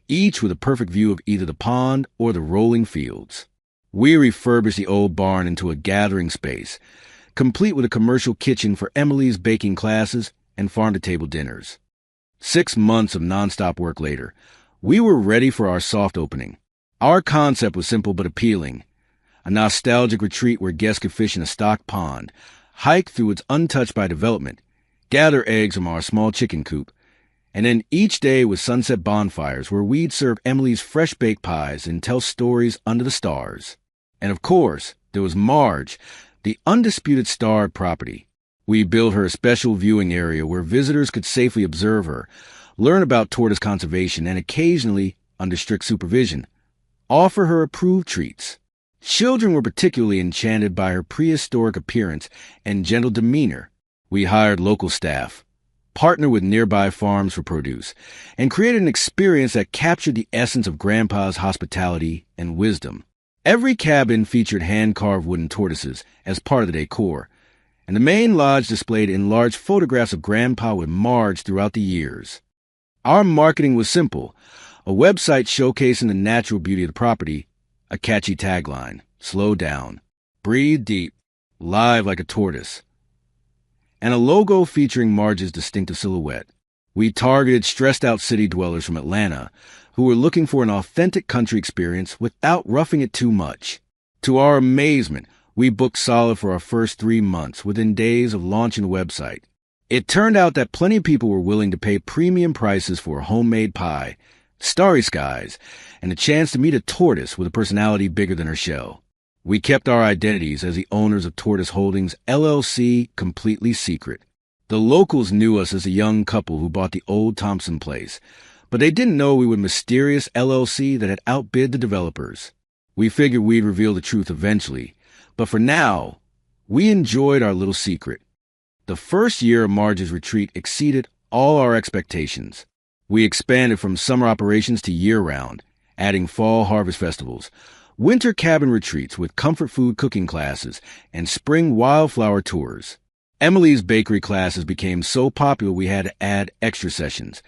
each with a perfect view of either the pond or the rolling fields. We refurbished the old barn into a gathering space, complete with a commercial kitchen for Emily's baking classes and farm-to-table dinners. 6 months of nonstop work later, we were ready for our soft opening. Our concept was simple but appealing: a nostalgic retreat where guests could fish in a stocked pond, hike through its untouched by development, gather eggs from our small chicken coop, and then each day with sunset bonfires where we'd serve Emily's fresh-baked pies and tell stories under the stars. And of course, there was Marge, the undisputed star of property. We built her a special viewing area where visitors could safely observe her, learn about tortoise conservation, and occasionally, under strict supervision, offer her approved treats. Children were particularly enchanted by her prehistoric appearance and gentle demeanor. We hired local staff, partnered with nearby farms for produce, and created an experience that captured the essence of Grandpa's hospitality and wisdom. Every cabin featured hand-carved wooden tortoises as part of the decor, and the main lodge displayed enlarged photographs of Grandpa with Marge throughout the years. Our marketing was simple: a website showcasing the natural beauty of the property, a catchy tagline, slow down, breathe deep, live like a tortoise, and a logo featuring Marge's distinctive silhouette. We targeted stressed-out city dwellers from Atlanta who were looking for an authentic country experience without roughing it too much. To our amazement, we booked solid for our first 3 months within days of launching the website. It turned out that plenty of people were willing to pay premium prices for a homemade pie, starry skies, and a chance to meet a tortoise with a personality bigger than her shell. We kept our identities as the owners of Tortoise Holdings, LLC, completely secret. The locals knew us as a young couple who bought the old Thompson place, but they didn't know we were a mysterious LLC that had outbid the developers. We figured we'd reveal the truth eventually, but for now, we enjoyed our little secret. The first year of Marge's retreat exceeded all our expectations. We expanded from summer operations to year-round, adding fall harvest festivals, winter cabin retreats with comfort food cooking classes, and spring wildflower tours. Emily's bakery classes became so popular we had to add extra sessions,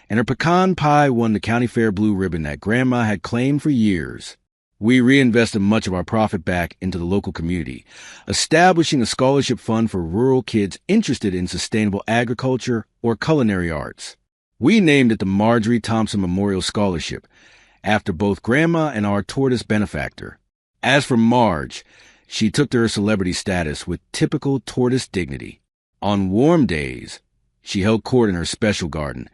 and her pecan pie won the county fair blue ribbon that Grandma had claimed for years. We reinvested much of our profit back into the local community, establishing a scholarship fund for rural kids interested in sustainable agriculture or culinary arts. We named it the Marjorie Thompson Memorial Scholarship, after both Grandma and our tortoise benefactor. As for Marge, she took to her celebrity status with typical tortoise dignity. On warm days, she held court in her special garden,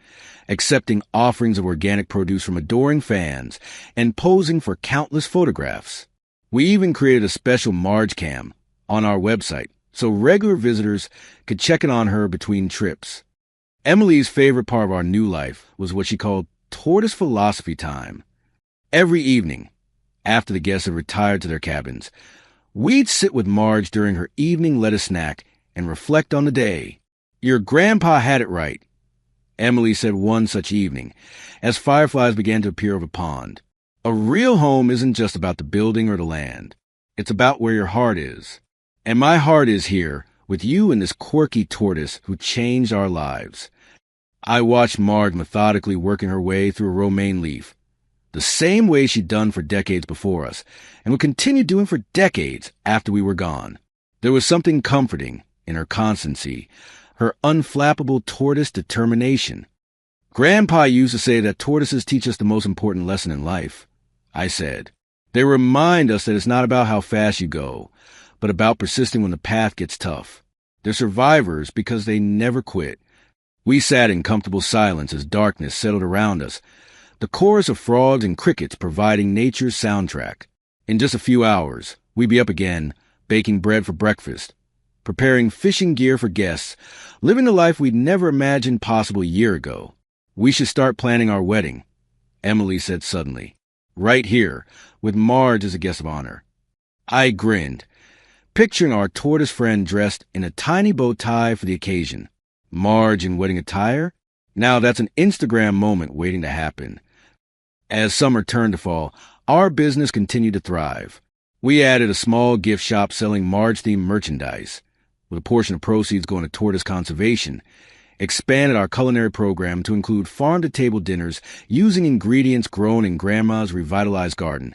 accepting offerings of organic produce from adoring fans and posing for countless photographs. We even created a special Marge Cam on our website so regular visitors could check in on her between trips. Emily's favorite part of our new life was what she called tortoise philosophy time. Every evening, after the guests had retired to their cabins, we'd sit with Marge during her evening lettuce snack and reflect on the day. "Your grandpa had it right," Emily said one such evening, as fireflies began to appear over the pond. "A real home isn't just about the building or the land. It's about where your heart is. And my heart is here, with you and this quirky tortoise who changed our lives." I watched Marge methodically working her way through a romaine leaf, the same way she'd done for decades before us, and would continue doing for decades after we were gone. There was something comforting in her constancy, her unflappable tortoise determination. "Grandpa used to say that tortoises teach us the most important lesson in life," I said. "They remind us that it's not about how fast you go, but about persisting when the path gets tough. They're survivors because they never quit." We sat in comfortable silence as darkness settled around us, the chorus of frogs and crickets providing nature's soundtrack. In just a few hours, we'd be up again, baking bread for breakfast, preparing fishing gear for guests, living the life we'd never imagined possible a year ago. "We should start planning our wedding," Emily said suddenly. "Right here, with Marge as a guest of honor." I grinned, picturing our tortoise friend dressed in a tiny bow tie for the occasion. Marge in wedding attire? Now that's an Instagram moment waiting to happen. As summer turned to fall, our business continued to thrive. We added a small gift shop selling Marge-themed merchandise, with a portion of proceeds going to tortoise conservation, expanded our culinary program to include farm-to-table dinners using ingredients grown in Grandma's revitalized garden,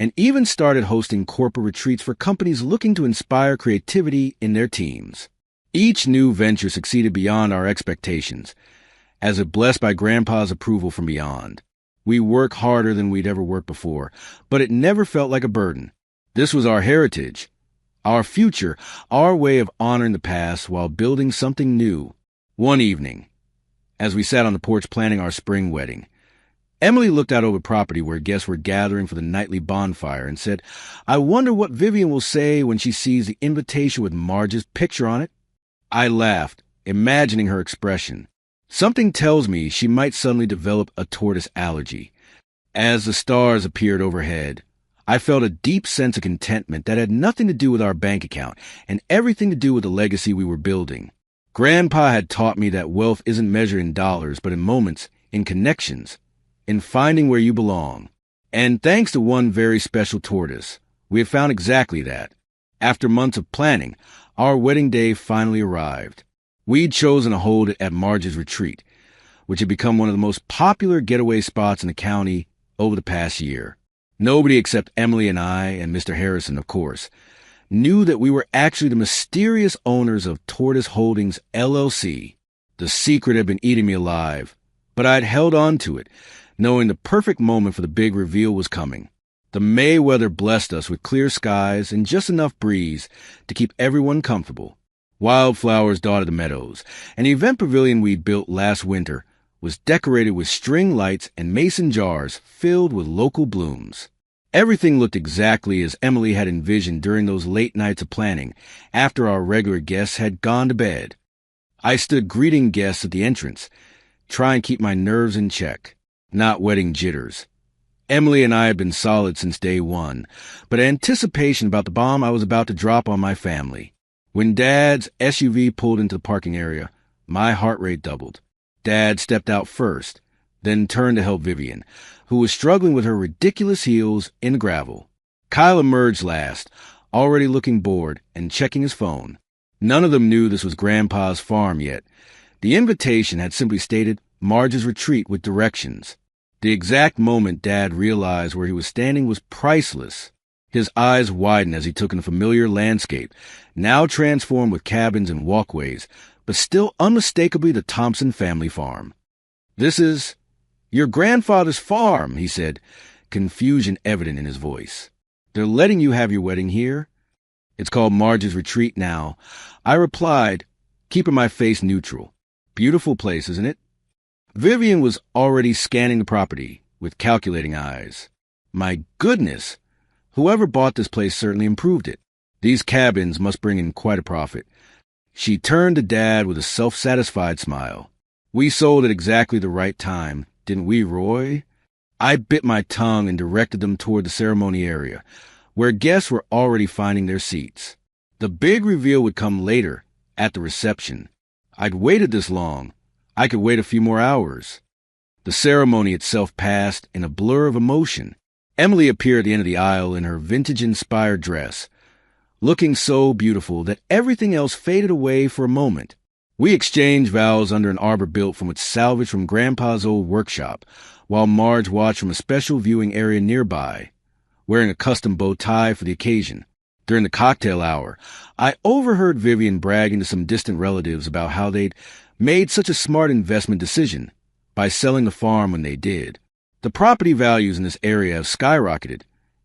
and even started hosting corporate retreats for companies looking to inspire creativity in their teams. Each new venture succeeded beyond our expectations, as if blessed by Grandpa's approval from beyond. We work harder than we'd ever worked before, but it never felt like a burden. This was our heritage, Our future, our way of honoring the past while building something new. One evening, as we sat on the porch planning our spring wedding, Emily looked out over the property where guests were gathering for the nightly bonfire and said, "I wonder what Vivian will say when she sees the invitation with Marge's picture on it." I laughed, imagining her expression. Something tells me she might suddenly develop a tortoise allergy. As the stars appeared overhead, I felt a deep sense of contentment that had nothing to do with our bank account and everything to do with the legacy we were building. Grandpa had taught me that wealth isn't measured in dollars, but in moments, in connections, in finding where you belong. And thanks to one very special tortoise, we had found exactly that. After months of planning, our wedding day finally arrived. We'd chosen to hold it at Marge's retreat, which had become one of the most popular getaway spots in the county over the past year. Nobody except Emily and I, and Mr. Harrison, of course, knew that we were actually the mysterious owners of Tortoise Holdings, LLC. The secret had been eating me alive, but I'd held on to it, knowing the perfect moment for the big reveal was coming. The May weather blessed us with clear skies and just enough breeze to keep everyone comfortable. Wildflowers dotted the meadows, and the event pavilion we built last winter was decorated with string lights and mason jars filled with local blooms. Everything looked exactly as Emily had envisioned during those late nights of planning after our regular guests had gone to bed. I stood greeting guests at the entrance, trying to keep my nerves in check, not wedding jitters. Emily and I had been solid since day one, but anticipation about the bomb I was about to drop on my family. When Dad's SUV pulled into the parking area, my heart rate doubled. Dad stepped out first, then turned to help Vivian, who was struggling with her ridiculous heels in the gravel. Kyle emerged last, already looking bored and checking his phone. None of them knew this was Grandpa's farm yet. The invitation had simply stated Marge's retreat with directions. The exact moment Dad realized where he was standing was priceless. His eyes widened as he took in the familiar landscape, now transformed with cabins and walkways, but still unmistakably the Thompson family farm. "This is your grandfather's farm," he said, confusion evident in his voice. "They're letting you have your wedding here?" "It's called Marge's Retreat now," I replied, keeping my face neutral. "Beautiful place, isn't it?" Vivian was already scanning the property with calculating eyes. "My goodness! Whoever bought this place certainly improved it. These cabins must bring in quite a profit." She turned to Dad with a self-satisfied smile. "We sold at exactly the right time, didn't we, Roy?" I bit my tongue and directed them toward the ceremony area, where guests were already finding their seats. The big reveal would come later, at the reception. I'd waited this long. I could wait a few more hours. The ceremony itself passed in a blur of emotion. Emily appeared at the end of the aisle in her vintage-inspired dress, looking so beautiful that everything else faded away for a moment. We exchanged vows under an arbor built from what's salvaged from Grandpa's old workshop, while Marge watched from a special viewing area nearby, wearing a custom bow tie for the occasion. During the cocktail hour, I overheard Vivian bragging to some distant relatives about how they'd made such a smart investment decision by selling the farm when they did. "The property values in this area have skyrocketed,"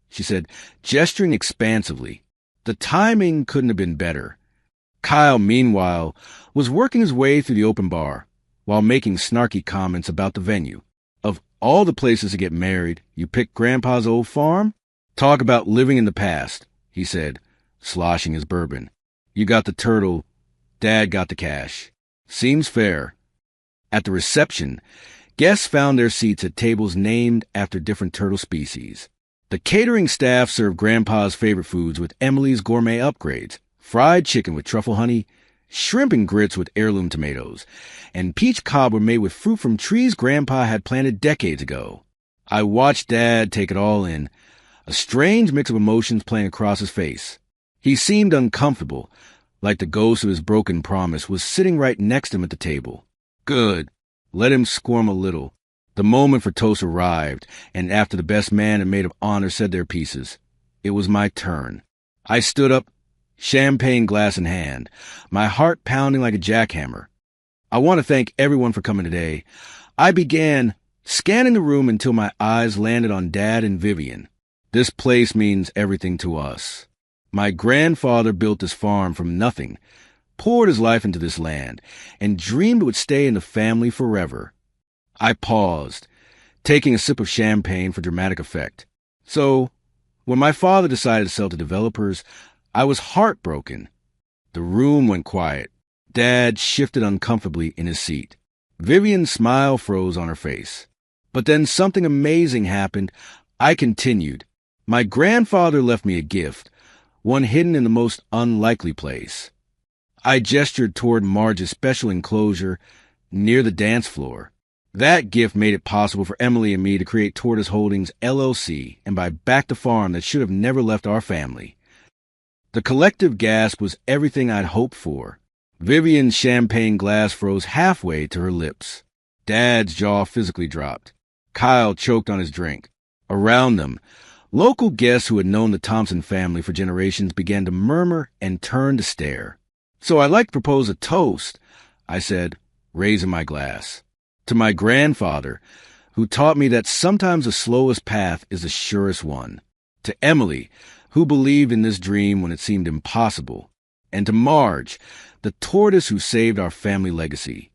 she said, gesturing expansively. The timing couldn't have been better. Kyle, meanwhile, was working his way through the open bar while making snarky comments about the venue. "Of all the places to get married, you picked Grandpa's old farm? Talk about living in the past," he said, sloshing his bourbon. "You got the turtle, Dad got the cash. Seems fair." At the reception, guests found their seats at tables named after different turtle species. The catering staff served Grandpa's favorite foods with Emily's gourmet upgrades: fried chicken with truffle honey, shrimp and grits with heirloom tomatoes, and peach cobbler made with fruit from trees Grandpa had planted decades ago. I watched Dad take it all in, a strange mix of emotions playing across his face. He seemed uncomfortable, like the ghost of his broken promise was sitting right next to him at the table. Good. Let him squirm a little. The moment for toast arrived, and after the best man and maid of honor said their pieces, it was my turn. I stood up, champagne glass in hand, my heart pounding like a jackhammer. "I want to thank everyone for coming today." I began scanning the room until my eyes landed on Dad and Vivian. "This place means everything to us. My grandfather built this farm from nothing, poured his life into this land, and dreamed it would stay in the family forever. I paused, taking a sip of champagne for dramatic effect. So, when my father decided to sell to developers, I was heartbroken. The room went quiet. Dad shifted uncomfortably in his seat. Vivian's smile froze on her face. But then something amazing happened. I continued. My grandfather left me a gift, one hidden in the most unlikely place. I gestured toward Marge's special enclosure near the dance floor. That gift made it possible for Emily and me to create Tortoise Holdings, LLC, and buy back the farm that should have never left our family. The collective gasp was everything I'd hoped for. Vivian's champagne glass froze halfway to her lips. Dad's jaw physically dropped. Kyle choked on his drink. Around them, local guests who had known the Thompson family for generations began to murmur and turn to stare. "So I'd like to propose a toast," I said, raising my glass. "To my grandfather, who taught me that sometimes the slowest path is the surest one. To Emily, who believed in this dream when it seemed impossible. And to Marge, the tortoise who saved our family legacy."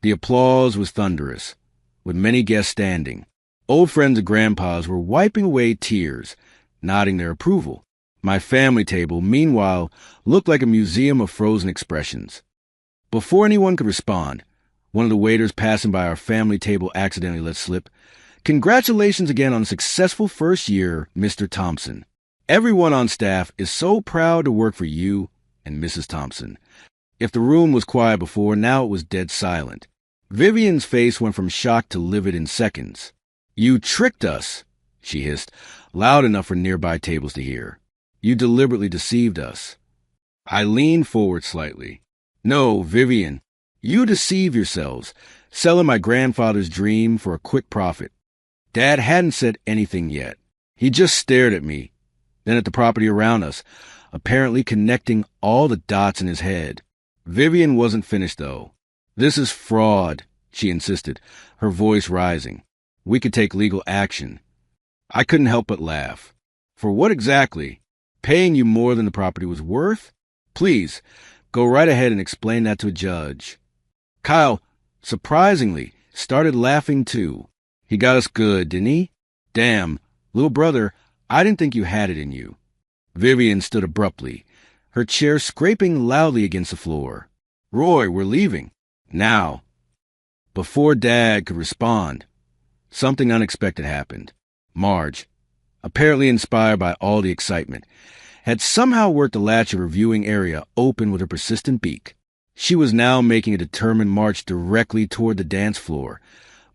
The applause was thunderous, with many guests standing. Old friends of Grandpa's were wiping away tears, nodding their approval. My family table, meanwhile, looked like a museum of frozen expressions. Before anyone could respond, one of the waiters passing by our family table accidentally let slip, "Congratulations again on a successful first year, Mr. Thompson. Everyone on staff is so proud to work for you and Mrs. Thompson." If the room was quiet before, now it was dead silent. Vivian's face went from shock to livid in seconds. "You tricked us," she hissed, loud enough for nearby tables to hear. "You deliberately deceived us." I leaned forward slightly. "No, Vivian, you deceive yourselves, selling my grandfather's dream for a quick profit." Dad hadn't said anything yet. He just stared at me, then at the property around us, apparently connecting all the dots in his head. Vivian wasn't finished, though. "This is fraud," she insisted, her voice rising. "We could take legal action." I couldn't help but laugh. "For what exactly? Paying you more than the property was worth? Please, go right ahead and explain that to a judge." Kyle, surprisingly, started laughing too. "He got us good, didn't he? Damn, little brother, I didn't think you had it in you." Vivian stood abruptly, her chair scraping loudly against the floor. "Roy, we're leaving. Now." Before Dad could respond, something unexpected happened. Marge, apparently inspired by all the excitement, had somehow worked the latch of her viewing area open with her persistent beak. She was now making a determined march directly toward the dance floor,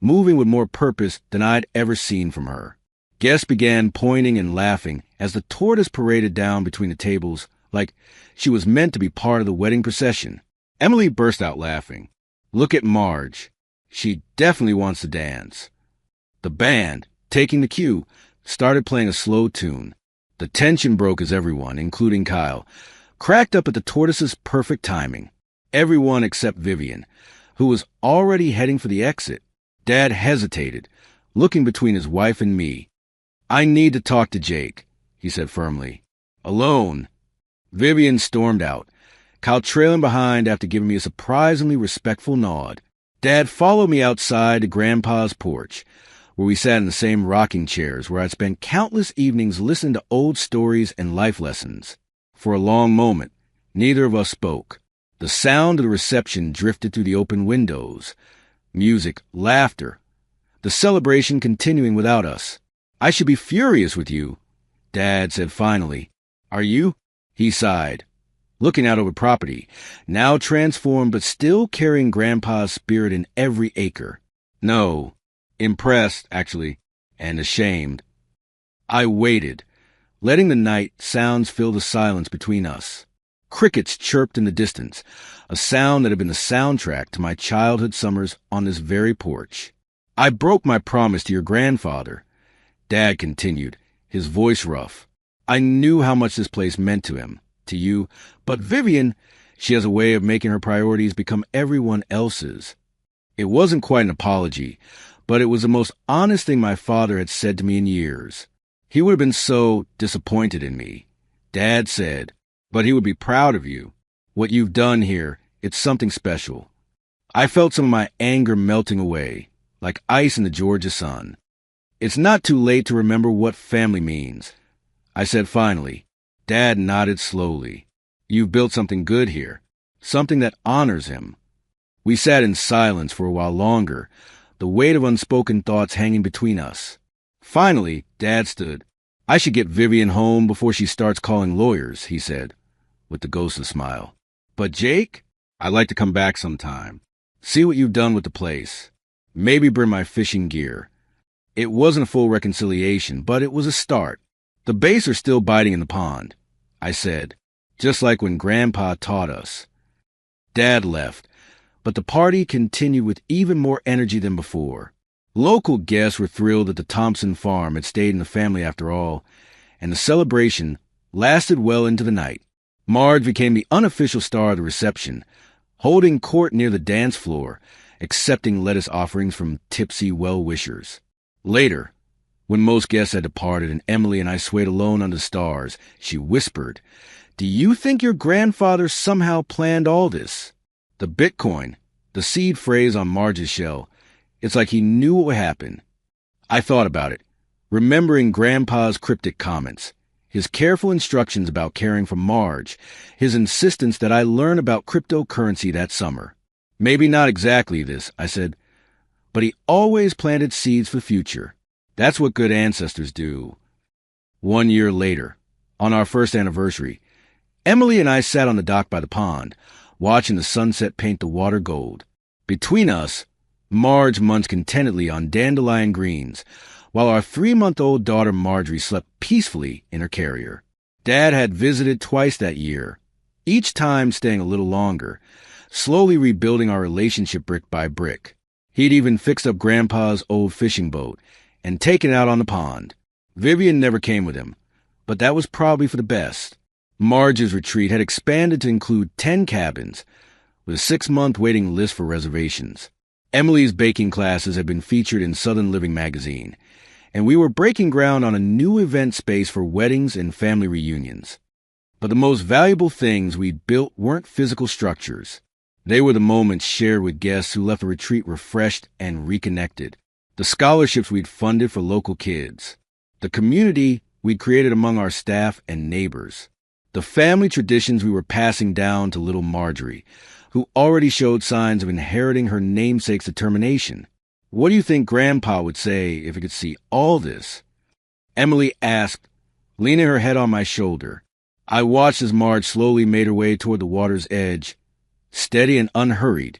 moving with more purpose than I'd ever seen from her. Guests began pointing and laughing as the tortoise paraded down between the tables like she was meant to be part of the wedding procession. Emily burst out laughing. "Look at Marge. She definitely wants to dance." The band, taking the cue, started playing a slow tune. The tension broke as everyone, including Kyle, cracked up at the tortoise's perfect timing. Everyone except Vivian, who was already heading for the exit. Dad hesitated, looking between his wife and me. "I need to talk to Jake," he said firmly. "Alone." Vivian stormed out, Kyle trailing behind after giving me a surprisingly respectful nod. Dad followed me outside to Grandpa's porch, where we sat in the same rocking chairs where I'd spent countless evenings listening to old stories and life lessons. For a long moment, neither of us spoke. The sound of the reception drifted through the open windows. Music, laughter. The celebration continuing without us. "I should be furious with you," Dad said finally. "Are you?" He sighed, looking out over property, now transformed but still carrying Grandpa's spirit in every acre. "No. Impressed, actually, and ashamed." I waited, letting the night sounds fill the silence between us. Crickets chirped in the distance, a sound that had been the soundtrack to my childhood summers on this very porch. "I broke my promise to your grandfather," Dad continued, his voice rough. "I knew how much this place meant to him, to you, but Vivian, she has a way of making her priorities become everyone else's." It wasn't quite an apology, but it was the most honest thing my father had said to me in years. He would have been so disappointed in me. Dad said, "But he would be proud of you. What you've done here, it's something special." I felt some of my anger melting away, like ice in the Georgia sun. "It's not too late to remember what family means," I said finally. Dad nodded slowly. "You've built something good here, something that honors him." We sat in silence for a while longer, the weight of unspoken thoughts hanging between us. Finally, Dad stood. "I should get Vivian home before she starts calling lawyers," he said, with the ghostly smile. "But Jake, I'd like to come back sometime. See what you've done with the place. Maybe bring my fishing gear." It wasn't a full reconciliation, but it was a start. "The bass are still biting in the pond," I said, "just like when Grandpa taught us." Dad left, but the party continued with even more energy than before. Local guests were thrilled that the Thompson farm had stayed in the family after all, and the celebration lasted well into the night. Marge became the unofficial star of the reception, holding court near the dance floor, accepting lettuce offerings from tipsy well-wishers. Later, when most guests had departed and Emily and I swayed alone under the stars, she whispered, "Do you think your grandfather somehow planned all this?" The Bitcoin, the seed phrase on Marge's shell, it's like he knew what would happen. I thought about it, remembering Grandpa's cryptic comments, his careful instructions about caring for Marge, his insistence that I learn about cryptocurrency that summer. "Maybe not exactly this," I said, "but he always planted seeds for the future. That's what good ancestors do." 1 year later, on our first anniversary, Emily and I sat on the dock by the pond, watching the sunset paint the water gold. Between us, Marge munched contentedly on dandelion greens, while our 3-month-old daughter Marjorie slept peacefully in her carrier. Dad had visited twice that year, each time staying a little longer, slowly rebuilding our relationship brick by brick. He'd even fixed up Grandpa's old fishing boat and taken it out on the pond. Vivian never came with him, but that was probably for the best. Marge's retreat had expanded to include 10 cabins, with a 6-month waiting list for reservations. Emily's baking classes had been featured in Southern Living magazine, and we were breaking ground on a new event space for weddings and family reunions. But the most valuable things we'd built weren't physical structures. They were the moments shared with guests who left the retreat refreshed and reconnected. The scholarships we'd funded for local kids. The community we'd created among our staff and neighbors. The family traditions we were passing down to little Marjorie, who already showed signs of inheriting her namesake's determination. "What do you think Grandpa would say if he could see all this?" Emily asked, leaning her head on my shoulder. I watched as Marge slowly made her way toward the water's edge, steady and unhurried,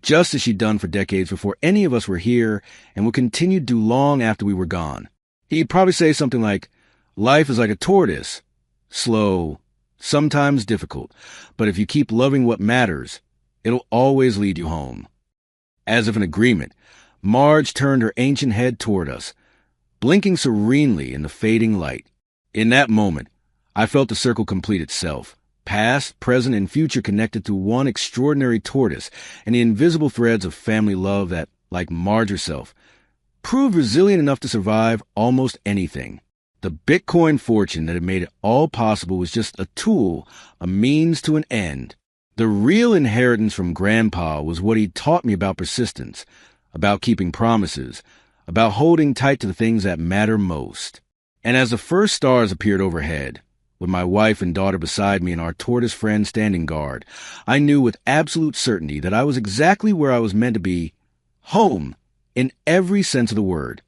just as she'd done for decades before any of us were here and would continue to do long after we were gone. He'd probably say something like, "Life is like a tortoise, slow, sometimes difficult, but if you keep loving what matters, it'll always lead you home." As if in agreement, Marge turned her ancient head toward us, blinking serenely in the fading light. In that moment, I felt the circle complete itself, past, present, and future connected to one extraordinary tortoise and the invisible threads of family love that, like Marge herself, proved resilient enough to survive almost anything. The Bitcoin fortune that had made it all possible was just a tool, a means to an end. The real inheritance from Grandpa was what he'd taught me about persistence, about keeping promises, about holding tight to the things that matter most. And as the first stars appeared overhead, with my wife and daughter beside me and our tortoise friend standing guard, I knew with absolute certainty that I was exactly where I was meant to be, home, in every sense of the word.